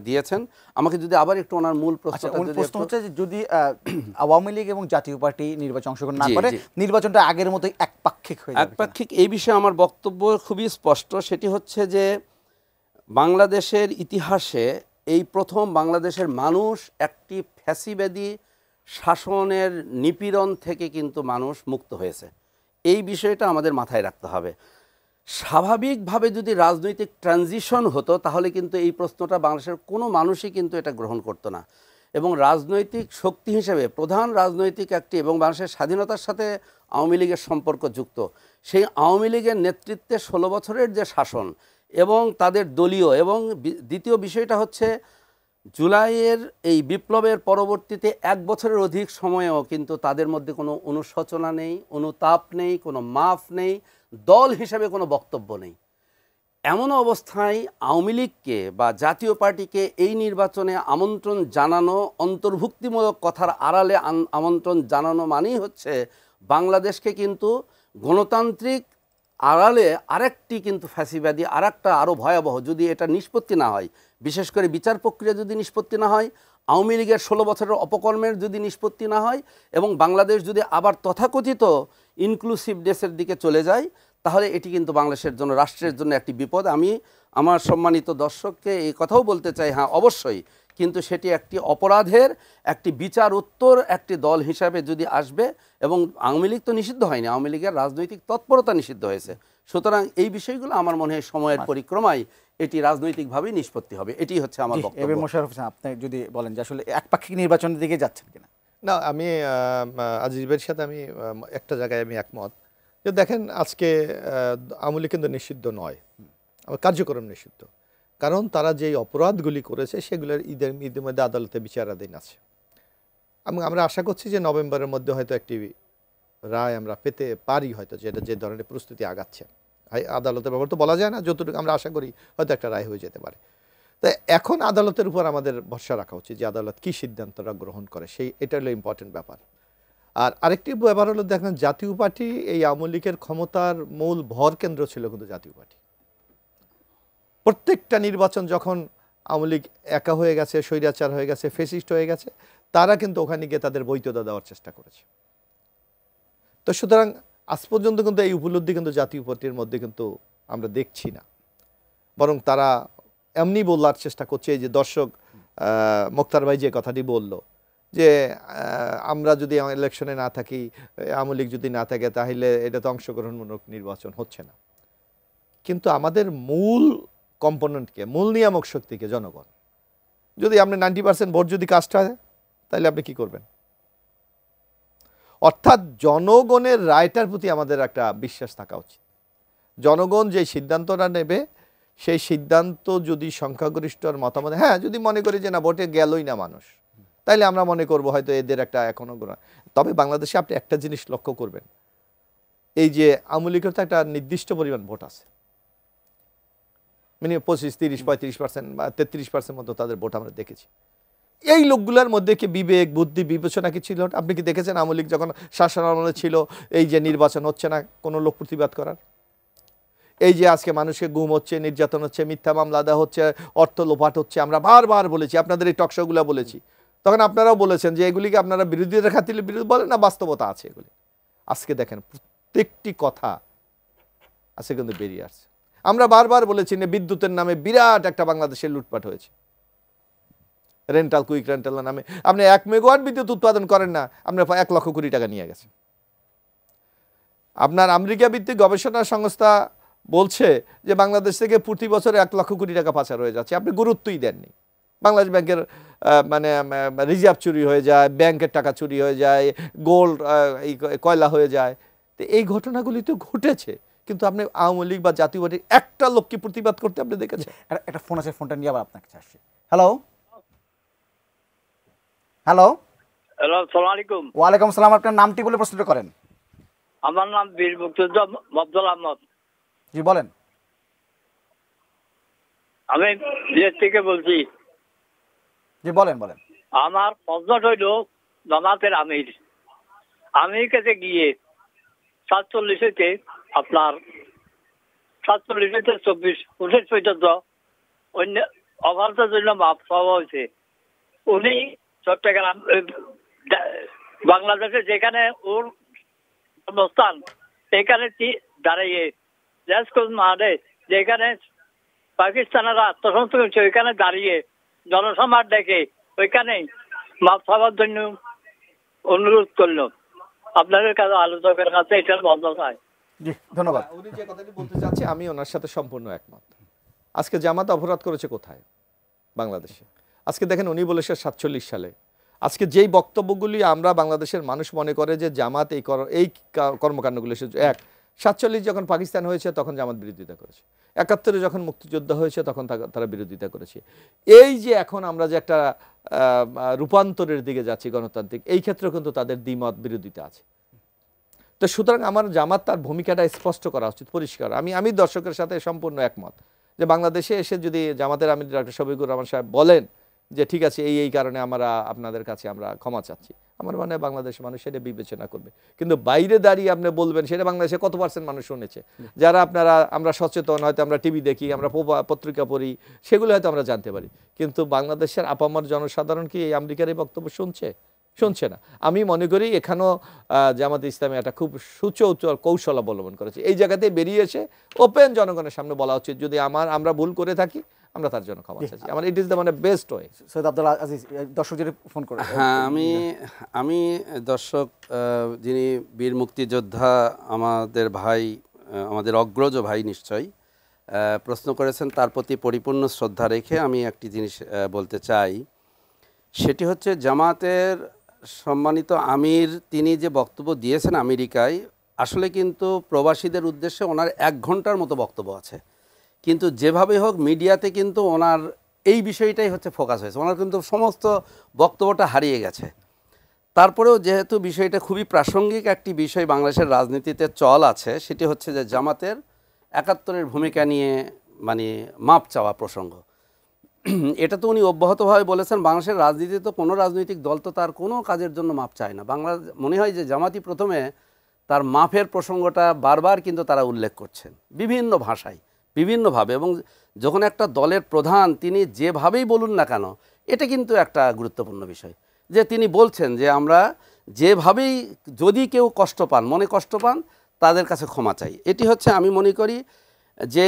দিয়েছেন, আমাকে যদি আবার একটু ওনার মূল প্রশ্ন হচ্ছে যে যদি আওয়ামী লীগ এবং জাতীয় পার্টি নির্বাচন অংশগ্রহণ না করে নির্বাচনটা আগের মতোই একপাক্ষিক হয়ে যাবে। একপাক্ষিক এই বিষয়ে আমার বক্তব্য খুবই স্পষ্ট, সেটি হচ্ছে যে বাংলাদেশের ইতিহাসে এই প্রথম বাংলাদেশের মানুষ একটি ফ্যাসিবাদী শাসনের নিপীড়ন থেকে কিন্তু মানুষ মুক্ত হয়েছে, এই বিষয়টা আমাদের মাথায় রাখতে হবে। স্বাভাবিকভাবে যদি রাজনৈতিক ট্রানজিশন হতো তাহলে কিন্তু এই প্রশ্নটা বাংলাদেশের কোনো মানুষই কিন্তু এটা গ্রহণ করতো না, এবং রাজনৈতিক শক্তি হিসেবে প্রধান রাজনৈতিক একটি এবং বাংলাদেশের স্বাধীনতার সাথে আওয়ামী লীগের সম্পর্ক যুক্ত, সেই আওয়ামী লীগের নেতৃত্বে 16 বছরের যে শাসন এবং তাদের দলীয়, এবং দ্বিতীয় বিষয়টা হচ্ছে জুলাইয়ের এই বিপ্লবের পরবর্তীতে 1 বছরের অধিক সময়েও কিন্তু তাদের মধ্যে কোনো অনুশোচনা নেই, অনুতাপ নেই, কোনো মাফ নেই, দল হিসেবে কোনো বক্তব্য নেই। এমন অবস্থায় আওয়ামী লীগকে বা জাতীয় পার্টিকে এই নির্বাচনে আমন্ত্রণ জানানো, অন্তর্ভুক্তিমূলক কথার আড়ালে আমন্ত্রণ জানানো মানেই হচ্ছে বাংলাদেশকে কিন্তু গণতান্ত্রিক আড়ালে আরেকটি কিন্তু ফ্যাসিবাদী আরেকটা আরও ভয়াবহ, যদি এটা নিষ্পত্তি না হয়, বিশেষ করে বিচার প্রক্রিয়া যদি নিষ্পত্তি না হয়, আওয়ামী লীগের 16 বছরের অপকর্মের যদি নিষ্পত্তি না হয়, এবং বাংলাদেশ যদি আবার তথাকথিত ইনক্লুসিভনেসের দিকে চলে যায়, তাহলে এটি কিন্তু বাংলাদেশের জন্য, রাষ্ট্রের জন্য একটি বিপদ। আমি আমার সম্মানিত দর্শককে এই কথাও বলতে চাই, হ্যাঁ অবশ্যই, কিন্তু সেটি একটি অপরাধের একটি বিচার উত্তর একটি দল হিসাবে যদি আসবে, এবং আওয়ামী লীগ তো নিষিদ্ধ হয়নি, আওয়ামী লীগের রাজনৈতিক তৎপরতা নিষিদ্ধ হয়েছে। সুতরাং এই বিষয়গুলো আমার মনে হয় সময়ের পরিক্রমায় এটি রাজনৈতিকভাবেই নিষ্পত্তি হবে, এটি হচ্ছে আমার বক্তব্য। মোশাররফ হোসেন, আপনি যদি বলেন যে আসলে একপাক্ষিক নির্বাচনের দিকে যাচ্ছেন কিনা। না, আমি আজিজ ভাইয়ের সাথে আমি একটা জায়গায় আমি একমত, যে দেখেন আজকে আওয়ামী লীগ কিন্তু নিষিদ্ধ নয়, কার্যক্রম নিষিদ্ধ, কারণ তারা যেই অপরাধগুলি করেছে সেগুলোর ইতিমধ্যে আদালতে বিচারাধীন আছে। আমরা আশা করছি যে নভেম্বরের মধ্যে হয়তো একটি রায় আমরা পেতে পারি, হয়তো যেটা যে ধরনের প্রস্তুতি আগাচ্ছে। আদালতের ব্যাপার তো বলা যায় না, যতটুকু আমরা আশা করি হয়তো একটা রায় হয়ে যেতে পারে। তো এখন আদালতের উপর আমাদের ভরসা রাখা উচিত যে আদালত কী সিদ্ধান্তটা গ্রহণ করে, এটা হলো ইম্পর্টেন্ট ব্যাপার। আর আরেকটি ব্যাপার হলো দেখেন, জাতীয় পার্টি এই আওয়ামী লীগের ক্ষমতার মূল ভর কেন্দ্র ছিল কিন্তু জাতীয় পার্টি। প্রত্যেকটা নির্বাচন যখন আওয়ামী লীগ একা হয়ে গেছে, স্বৈরাচার হয়ে গেছে, ফেসিস্ট হয়ে গেছে, তারা কিন্তু ওখানে গিয়ে তাদের বৈধতা দেওয়ার চেষ্টা করেছে। তো সুতরাং আজ পর্যন্ত কিন্তু এই উপলব্ধি কিন্তু জাতীয় পার্টির মধ্যে কিন্তু আমরা দেখছি না, বরং তারা এমনি বলার চেষ্টা করছে। এই যে দর্শক মোক্তার ভাই যে কথাটি বলল যে আমরা যদি ইলেকশনে না থাকি, আওয়ামী লীগ যদি না থাকে, তাহলে এটা তো অংশগ্রহণমূলক নির্বাচন হচ্ছে না। কিন্তু আমাদের মূল কম্পোনেন্টকে, মূল নিয়ামক শক্তিকে জনগণ, যদি আপনি 90% ভোট যদি কাস্ট হয়, তাহলে আপনি কি করবেন? অর্থাৎ জনগণের রায়টার প্রতি আমাদের একটা বিশ্বাস থাকা উচিত। জনগণ যে সিদ্ধান্তটা নেবে, সেই সিদ্ধান্ত যদি সংখ্যাগরিষ্ঠর মতামত, হ্যাঁ যদি মনে করি যে না ভোটে গেলই না মানুষ, তাইলে আমরা মনে করব হয়তো এদের একটা এখনো। তবে বাংলাদেশে আপনি একটা জিনিস লক্ষ্য করবেন, এই যে আওয়ামী লীগের তো একটা নির্দিষ্ট পরিমাণ ভোট আছে, মিনিমাম 25, 30, 35% বা 33% মতো তাদের ভোট আমরা দেখেছি। এই লোকগুলোর মধ্যে কি বিবেক, বুদ্ধি, বিবেচনা কি ছিল? আপনি কি দেখেছেন আওয়ামী লীগ যখন শাসন আমলে ছিল, এই যে নির্বাচন হচ্ছে না, কোনো লোক প্রতিবাদ করার? এই যে আজকে মানুষের গুম হচ্ছে, নির্যাতন হচ্ছে, মিথ্যা মামলা দেওয়া হচ্ছে, অর্থ লোপাট হচ্ছে, আমরা বারবার বলেছি, আপনাদের এই টকশোগুলো বলেছি, তখন আপনারাও বলেছেন যে এগুলিকে আপনারা বিরোধীদের খাতিরে বিরোধী বলেন না, বাস্তবতা আছে এগুলি। আজকে দেখেন প্রত্যেকটি কথা আজকে কিন্তু বেরিয়ে আসছে। আমরা বারবার বলেছি না, বিদ্যুতের নামে বিরাট একটা বাংলাদেশের লুটপাট হয়েছে, রেন্টাল, কুইক রেন্টালের নামে। আপনি 1 মেগাওয়াট বিদ্যুৎ উৎপাদন করেন না, আপনার 1 লক্ষ কোটি টাকা নিয়ে গেছে। আপনার আমেরিকা ভিত্তিক গবেষণা সংস্থা বলছে যে বাংলাদেশ থেকে প্রতি বছর 1 লক্ষ কোটি টাকা পাচার হয়ে যাচ্ছে, আপনি গুরুত্বই দেননি। বাংলাদেশ ব্যাংকের মানে রিজার্ভ চুরি হয়ে যায়, ব্যাংকের টাকা চুরি হয়ে যায়, গোল্ড এই কয়লা হয়ে যায়। তো এই ঘটনাগুলি তো ঘটেছে, কিন্তু আপনি আওয়ামী লীগ বা জাতীয় পার্টির একটা লোককে প্রতিবাদ করতে আপনি দেখেছেন? একটা ফোন আছে, ফোনটা নিয়ে আবার আপনার কাছে আসছি। হ্যালো হ্যালো হ্যালো, আসসালামু আলাইকুম। ওয়ালাইকুম আসসালাম। আপনার নামটি বলে প্রশ্নটা করেন। আমার নাম বীর মুক্তিযোদ্ধা আব্দুল আহমদ। জি বলেন। আমি বিদেশ থেকে বলছি। জি বলেন বলেন। আমার প্রশ্ন হইল জামাতের আমির আমেরিকাতে গিয়ে 47-তে আপনার 47-তে 24-29 পর্যন্ত অন্য অভারতার জন্য মাপ পাওয়া হয়েছে। উনি চট্টগ্রাম বাংলাদেশে যেখানে ওর অবস্থান এখানে দাঁড়িয়ে রাজকোট মাঠে যেখানে পাকিস্তানেরা আত্মসমর্পণ করছে ওইখানে দাঁড়িয়ে জনসমাজ ডেকে ওইখানে মাপ পাওয়ার জন্য অনুরোধ করলো। আপনাদের কাছে আলোচকের কাছে এটার বন্ধ চাই। জি ধন্যবাদ। উনি যে কথাটি বলতে চাচ্ছি আমি ওনার সাথে সম্পূর্ণ একমত। আজকে জামাত অপরাধ করেছে কোথায়? বাংলাদেশে। আজকে দেখেন উনি বলেছে 47 সালে। আজকে যেই বক্তব্যগুলি আমরা বাংলাদেশের মানুষ মনে করে যে জামাত এই কর্মকাণ্ডগুলো 47 যখন পাকিস্তান হয়েছে তখন জামাত বিরোধিতা করেছে, 71 যখন মুক্তিযুদ্ধ হয়েছে তখন তারা বিরোধিতা করেছে। এই যে এখন আমরা যে একটা রূপান্তরের দিকে যাচ্ছি গণতান্ত্রিক, এই ক্ষেত্রে কিন্তু তাদের দ্বিমত বিরোধিতা আছে। তো সুতরাং আমার জামাত তার ভূমিকাটা স্পষ্ট করা উচিত, পরিষ্কার। আমি দর্শকের সাথে সম্পূর্ণ একমত যে বাংলাদেশে এসে যদি জামাতের আমির ডক্টর শফিকুর রহমান সাহেব বলেন যে ঠিক আছে এই কারণে আমরা আপনাদের কাছে আমরা ক্ষমা চাচ্ছি, আমার মানে বাংলাদেশের মানুষ সেটা বিবেচনা করবে। কিন্তু বাইরে দাঁড়িয়ে আপনি বলবেন সেটা বাংলাদেশে কত % মানুষ শুনেছে? যারা আমরা সচেতন, হয়তো আমরা টিভি দেখি, আমরা পত্রিকা পড়ি, সেগুলো হয়তো আমরা জানতে পারি। কিন্তু বাংলাদেশের আপামর জনসাধারণ কি এই আমেরিকার এই বক্তব্য শুনছে না। আমি মনে করি এখানেও জামাত ইসলামী একটা খুব সুচতুর কৌশল অবলম্বন করেছে। এই জায়গাতে বেরিয়ে এসে ওপেন জনগণের সামনে বলা উচিত যদি আমরা ভুল করে থাকি আমরা তার জন্য ক্ষমা চাচ্ছি। আমার it is the best way. Syed Abdul Aziz দর্শক যদি ফোন করে। হ্যাঁ, আমি দর্শক যিনি বীর মুক্তিযোদ্ধা আমাদের ভাই, আমাদের অগ্রজ ভাই নিশ্চয়ই প্রশ্ন করেছেন, তার প্রতি পরিপূর্ণ শ্রদ্ধা রেখে আমি একটি জিনিস বলতে চাই। সেটি হচ্ছে জামাতের সম্মানিত আমির তিনি যে বক্তব্য দিয়েছেন আমেরিকায়, আসলে কিন্তু প্রবাসীদের উদ্দেশ্যে ওনার 1 ঘন্টার মতো বক্তব্য আছে, কিন্তু যেভাবে হোক মিডিয়াতে কিন্তু ওনার এই বিষয়টাই হচ্ছে ফোকাস হয়েছে, ওনার কিন্তু সমস্ত বক্তব্যটা হারিয়ে গেছে। তারপরেও যেহেতু বিষয়টা খুবই প্রাসঙ্গিক একটি বিষয় বাংলাদেশের রাজনীতিতে চল আছে, সেটি হচ্ছে যে জামাতের 71-এর ভূমিকা নিয়ে মাপ চাওয়া প্রসঙ্গ। এটা তো উনি অব্যাহতভাবে বলেছেন। বাংলাদেশের রাজনীতিতে তো কোনো রাজনৈতিক দল তো তার কোনো কাজের জন্য মাপ চায় না। মনে হয় যে জামাতি প্রথমে তার মাপের প্রসঙ্গটা বারবার কিন্তু তারা উল্লেখ করছেন বিভিন্ন ভাষায়, বিভিন্নভাবে। এবং যখন একটা দলের প্রধান তিনি যেভাবেই বলুন না কেন, এটা কিন্তু একটা গুরুত্বপূর্ণ বিষয় যে তিনি বলছেন যে আমরা যেভাবেই, যদি কেউ মনে কষ্ট পান তাদের কাছে ক্ষমা চাই। এটি হচ্ছে আমি মনে করি যে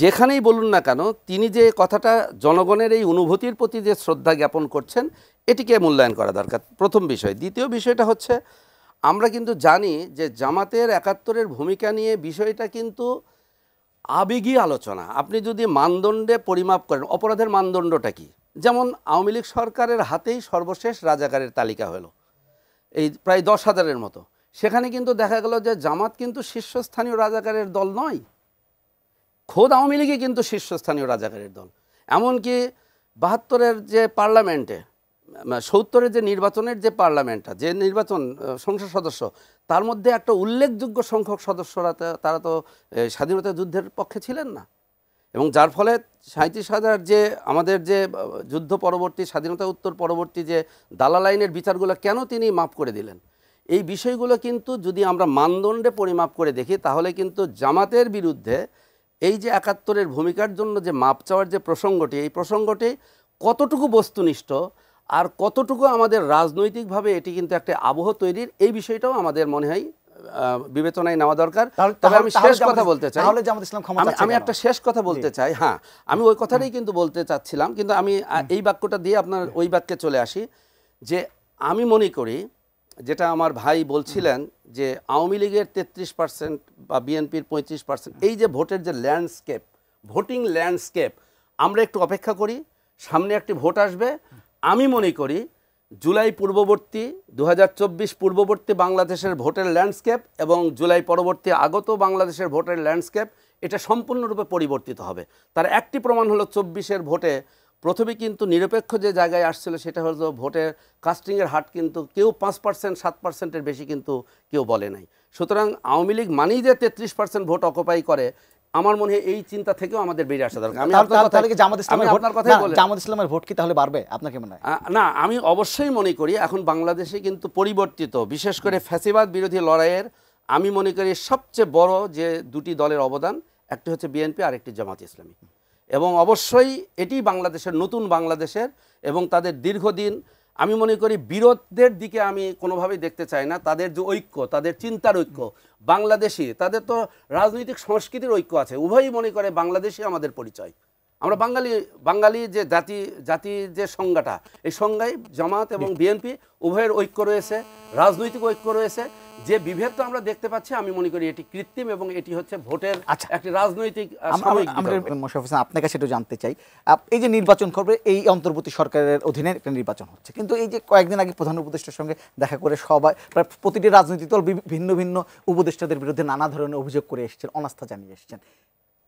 যেখানেই বলুন না কেন তিনি যে কথাটা জনগণের এই অনুভূতির প্রতি যে শ্রদ্ধা জ্ঞাপন করছেন এটিকে মূল্যায়ন করা দরকার, প্রথম বিষয়। দ্বিতীয় বিষয়টা হচ্ছে আমরা কিন্তু জানি যে জামাতের 71-এর ভূমিকা নিয়ে বিষয়টা কিন্তু আবেগী আলোচনা। আপনি যদি মানদণ্ডে পরিমাপ করেন, অপরাধের মানদণ্ডটা কি? যেমন আওয়ামী লীগ সরকারের হাতেই সর্বশেষ রাজাকারের তালিকা হলো এই প্রায় 10,000-এর মতো। সেখানে কিন্তু দেখা গেল যে জামাত কিন্তু শীর্ষস্থানীয় রাজাকারের দল নয়, খোদ আওয়ামী লীগই কিন্তু শীর্ষস্থানীয় রাজাকারের দল। এমনকি 72-এর যে পার্লামেন্টে, 70-এর যে নির্বাচনের যে পার্লামেন্টটা, যে নির্বাচন সংসদ সদস্য, তার মধ্যে একটা উল্লেখযোগ্য সংখ্যক সদস্যরা তারা তো স্বাধীনতা যুদ্ধের পক্ষে ছিলেন না। এবং যার ফলে 37,000 যে আমাদের যে যুদ্ধ পরবর্তী, স্বাধীনতা উত্তর পরবর্তী যে দালাল আইনের বিচারগুলো কেন তিনি মাফ করে দিলেন, এই বিষয়গুলো কিন্তু যদি আমরা মানদণ্ডে পরিমাপ করে দেখি তাহলে কিন্তু জামাতের বিরুদ্ধে এই যে 71-এর ভূমিকার জন্য যে মাপ চাওয়ার যে প্রসঙ্গটি, এই প্রসঙ্গটি কতটুকু বস্তুনিষ্ঠ আর কতটুকু আমাদের রাজনৈতিকভাবে এটি কিন্তু একটা আবহ তৈরির, এই বিষয়টাও আমাদের মনে হয় বিবেচনায় নেওয়া দরকার। তবে আমি শেষ কথা বলতে চাই, আমি একটা শেষ কথা বলতে চাই। হ্যাঁ, আমি ওই কথাটাই কিন্তু বলতে চাচ্ছিলাম, কিন্তু আমি এই বাক্যটা দিয়ে আপনার ওই বাক্যে চলে আসি যে আমি মনে করি যেটা আমার ভাই বলছিলেন যে আওয়ামী লীগের 33% বা বিএনপির 35%, এই যে ভোটের যে ল্যান্ডস্কেপ, ভোটিং ল্যান্ডস্কেপ, আমরা একটু অপেক্ষা করি, সামনে একটি ভোট আসবে। আমি মনে করি জুলাই পূর্ববর্তী 2024 পূর্ববর্তী বাংলাদেশের ভোটের ল্যান্ডস্কেপ এবং জুলাই পরবর্তী আগত বাংলাদেশের ভোটের ল্যান্ডস্কেপ এটা সম্পূর্ণরূপে পরিবর্তিত হবে। তার একটি প্রমাণ হলো 24-এর ভোটে প্রথমে কিন্তু নিরপেক্ষ যে জায়গায় আসছিল সেটা হলো ভোটের কাস্টিংয়ের হার কিন্তু কেউ 5%, 7%-এর বেশি কিন্তু কেউ বলে নাই। সুতরাং আওয়ামী লীগ মানেই যে 33% ভোট অকুপাই করে আমার মনে হয় এই চিন্তা থেকেও আমাদের বেরিয়ে আসা দরকার। আমি তাহলে কি জামাত ইসলামের ভোট, আপনার কথাই বলি, জামাত ইসলামের ভোট কি তাহলে বাড়বে আপনার কি মনে হয়? না, আমি অবশ্যই মনে করি এখন বাংলাদেশে কিন্তু পরিবর্তিত, বিশেষ করে ফ্যাসিবাদ বিরোধী লড়াইয়ের আমি মনে করি সবচেয়ে বড় যে দুটি দলের অবদান, একটি হচ্ছে বিএনপি আর একটি জামাত ইসলামী, এবং অবশ্যই এটি বাংলাদেশের নতুন বাংলাদেশের এবং তাদের দীর্ঘদিন আমি মনে করি বিরোধদের দিকে আমি কোনোভাবেই দেখতে চাই না। তাদের যে ঐক্য, তাদের চিন্তার ঐক্য, বাংলাদেশি, তাদের তো রাজনৈতিক সংস্কৃতির ঐক্য আছে, উভয়ই মনে করে বাংলাদেশই আমাদের পরিচয়। আমরা বাঙালি যে জাতির যে সংজ্ঞাটা, এই সংজ্ঞায় জামাত এবং বিএনপি উভয়ের ঐক্য রয়েছে, রাজনৈতিক ঐক্য রয়েছে। যে বিভেদটা আমরা দেখতে পাচ্ছি আমি মনে করি এটি কৃত্রিম এবং এটি হচ্ছে ভোটের একটি রাজনৈতিক সাময়িক। মোশাররফ হোসেন, আপনার কাছে একটু জানতে চাই, এই যে নির্বাচন করবে, এই অন্তর্বর্তী সরকারের অধীনে একটা নির্বাচন হচ্ছে, কিন্তু এই যে কয়েকদিন আগে প্রধান উপদেষ্টার সঙ্গে দেখা করে সবাই, প্রায় প্রতিটি রাজনৈতিক দল ভিন্ন ভিন্ন উপদেষ্টাদের বিরুদ্ধে নানা ধরনের অভিযোগ করে এসেছেন, অনাস্থা জানিয়ে এসেছেন।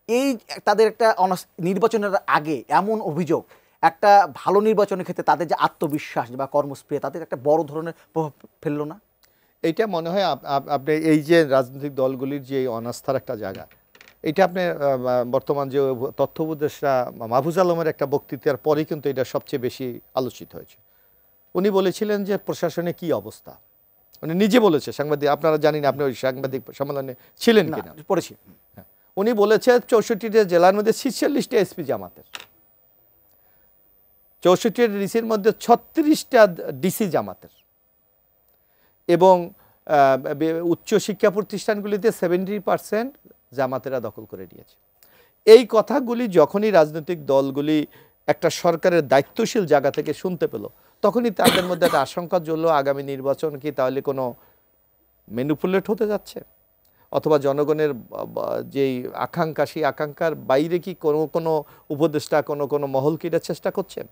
এই তাদের একটা নির্বাচনের আগে এমন অভিযোগ একটা ভালো নির্বাচনের ক্ষেত্রে তাদের যে আত্মবিশ্বাস বা কর্মস্পৃহা, তাদের একটা বড় ধরনের প্রভাব ফেললো না? এইটা মনে হয় আপনি এই যে রাজনৈতিক দলগুলির যে অনাস্থার একটা জায়গা, এটা আপনি বর্তমান যে তথ্য উপদেষ্টা মাহফুজ আলমের একটা বক্তৃতার পরেই কিন্তু এটা সবচেয়ে বেশি আলোচিত হয়েছে। উনি বলেছিলেন যে প্রশাসনে কি অবস্থা, উনি নিজে বলেছে সাংবাদিক, আপনারা জানেন, আপনি ওই সাংবাদিক সম্মেলনে ছিলেন কিনা, পড়েছি। উনি বলেছে 64টা জেলার মধ্যে 46টা এসপি জামাতের, 64টা ডিসির মধ্যে 36টা ডিসি জামাতের, এবং উচ্চশিক্ষা প্রতিষ্ঠানগুলিতে 70% জামাতেরা দখল করে নিয়েছে। এই কথাগুলি যখনই রাজনৈতিক দলগুলি একটা সরকারের দায়িত্বশীল জায়গা থেকে শুনতে পেল, তখনই তাদের মধ্যে একটা আশঙ্কা জ্বলল, আগামী নির্বাচন কি তাহলে কোনো ম্যানিপুলেট হতে যাচ্ছে, অথবা জনগণের যেই আকাঙ্ক্ষা, সেই আকাঙ্ক্ষার বাইরে কি কোনো উপদেষ্টা কোনো মহল কি এটা চেষ্টা করছেন।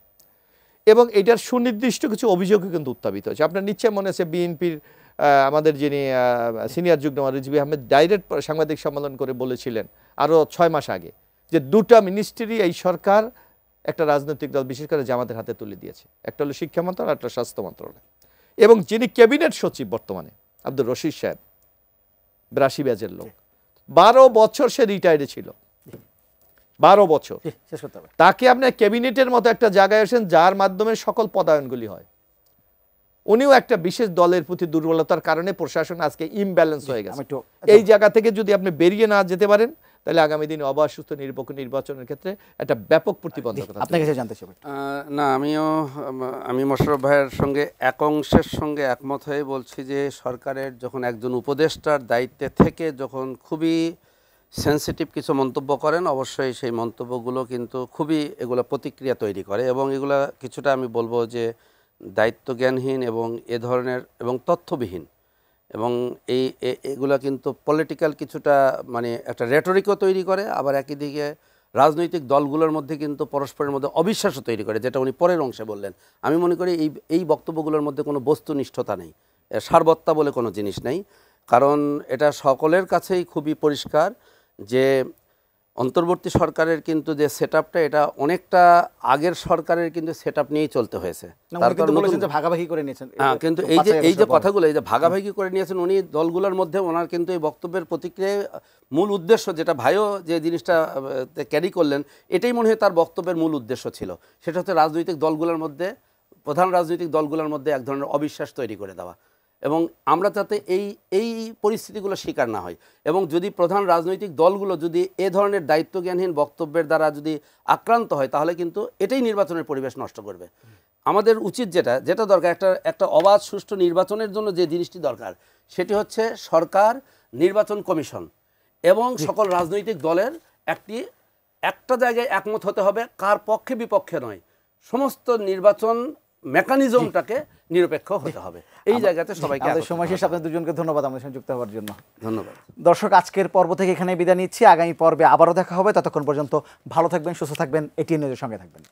এবং এটার সুনির্দিষ্ট কিছু অভিযোগও কিন্তু উত্থাপিত হয়েছে। আপনার নিশ্চয় মনে আছে বিএনপির আমাদের যিনি সিনিয়র যুগ্ম রিজভী আহমেদ ডাইরেক্ট সাংবাদিক সম্মেলন করে বলেছিলেন আরও 6 মাস আগে যে 2টা মিনিস্ট্রি এই সরকার একটা রাজনৈতিক দল বিশেষ করে জামাতের হাতে তুলে দিয়েছে, একটা হলো শিক্ষা মন্ত্রণালয়, একটা স্বাস্থ্য মন্ত্রণালয়। এবং যিনি ক্যাবিনেট সচিব বর্তমানে আব্দুর রশিদ সাহেব, 82 ব্যাচের লোক, 12 বছর সে রিটায়ার্ডে ছিল, 12 বছর। তাকে আপনার ক্যাবিনেটের মতো একটা জায়গায় আসেন যার মাধ্যমে সকল পদায়নগুলি হয়। উনিও একটা বিশেষ দলের প্রতি দুর্বলতার কারণে প্রশাসন আজকে ইমব্যালেন্স হয়ে গেছে। এই জায়গা থেকে যদি আপনি বেরিয়ে না যেতে পারেন, তাহলে আগামী দিনে অবাধ সুস্থ নিরপেক্ষ নির্বাচনের ক্ষেত্রে একটা ব্যাপক প্রতিবন্ধকতা। আপনার কাছে জানতে চাই। না, আমি মোশাররফ ভাইয়ের সঙ্গে এক অংশের সঙ্গে একমত হয়ে বলছি যে সরকারের যখন একজন উপদেষ্টার দায়িত্বে থেকে যখন খুবই সেন্সিটিভ কিছু মন্তব্য করেন, অবশ্যই সেই মন্তব্যগুলো কিন্তু খুবই এগুলো প্রতিক্রিয়া তৈরি করে, এবং এগুলো কিছুটা আমি বলবো যে দায়িত্বজ্ঞানহীন এবং এ ধরনের এবং তথ্যবিহীন, এবং এগুলো কিন্তু পলিটিক্যাল কিছুটা মানে একটা রেটরিকও তৈরি করে, আবার একই দিকে রাজনৈতিক দলগুলোর মধ্যে কিন্তু পরস্পরের মধ্যে অবিশ্বাসও তৈরি করে, যেটা উনি পরের অংশে বললেন। আমি মনে করি এই বক্তব্যগুলোর মধ্যে কোনো বস্তুনিষ্ঠতা নেই, সারবত্তা বলে কোনো জিনিস নেই, কারণ এটা সকলের কাছেই খুবই পরিষ্কার যে অন্তর্বর্তী সরকারের কিন্তু যে সেটআপটা, এটা অনেকটা আগের সরকারের কিন্তু সেটআপ নিয়েই চলতে হয়েছে। ভাগাভাগি করে নিয়েছেন, কিন্তু এই যে কথাগুলো, এই যে ভাগাভাগি করে নিয়েছেন উনি দলগুলোর মধ্যে, ওনার কিন্তু এই বক্তব্যের প্রতিক্রিয়ায় মূল উদ্দেশ্য, যেটা ভাইও যে জিনিসটা ক্যারি করলেন, এটাই মনে হয় তার বক্তব্যের মূল উদ্দেশ্য ছিল, সেটা হচ্ছে রাজনৈতিক দলগুলোর মধ্যে, প্রধান রাজনৈতিক দলগুলোর মধ্যে এক ধরনের অবিশ্বাস তৈরি করে দেওয়া, এবং আমরা যাতে এই পরিস্থিতিগুলো শিকার না হয়, এবং যদি প্রধান রাজনৈতিক দলগুলো যদি এ ধরনের দায়িত্বজ্ঞানহীন বক্তব্যের দ্বারা যদি আক্রান্ত হয়, তাহলে কিন্তু এটাই নির্বাচনের পরিবেশ নষ্ট করবে। আমাদের উচিত যেটা দরকার, একটা অবাধ সুষ্ঠু নির্বাচনের জন্য যে জিনিসটি দরকার, সেটি হচ্ছে সরকার, নির্বাচন কমিশন এবং সকল রাজনৈতিক দলের একটা জায়গায় একমত হতে হবে, কার পক্ষে বিপক্ষে নয়, সমস্ত নির্বাচন মেকানিজমটাকে নিরপেক্ষ হতে হবে। এই জায়গাতে সবাইকে সময় শেষ। আপনাদের দুজনকে ধন্যবাদ আমাদের সঙ্গে যুক্ত হওয়ার জন্য। ধন্যবাদ। দর্শক, আজকের পর্ব থেকে এখানে বিদায় নিচ্ছি, আগামী পর্বে আবারও দেখা হবে, ততক্ষণ পর্যন্ত ভালো থাকবেন, সুস্থ থাকবেন, এটিএন নিউজের সঙ্গে থাকবেন।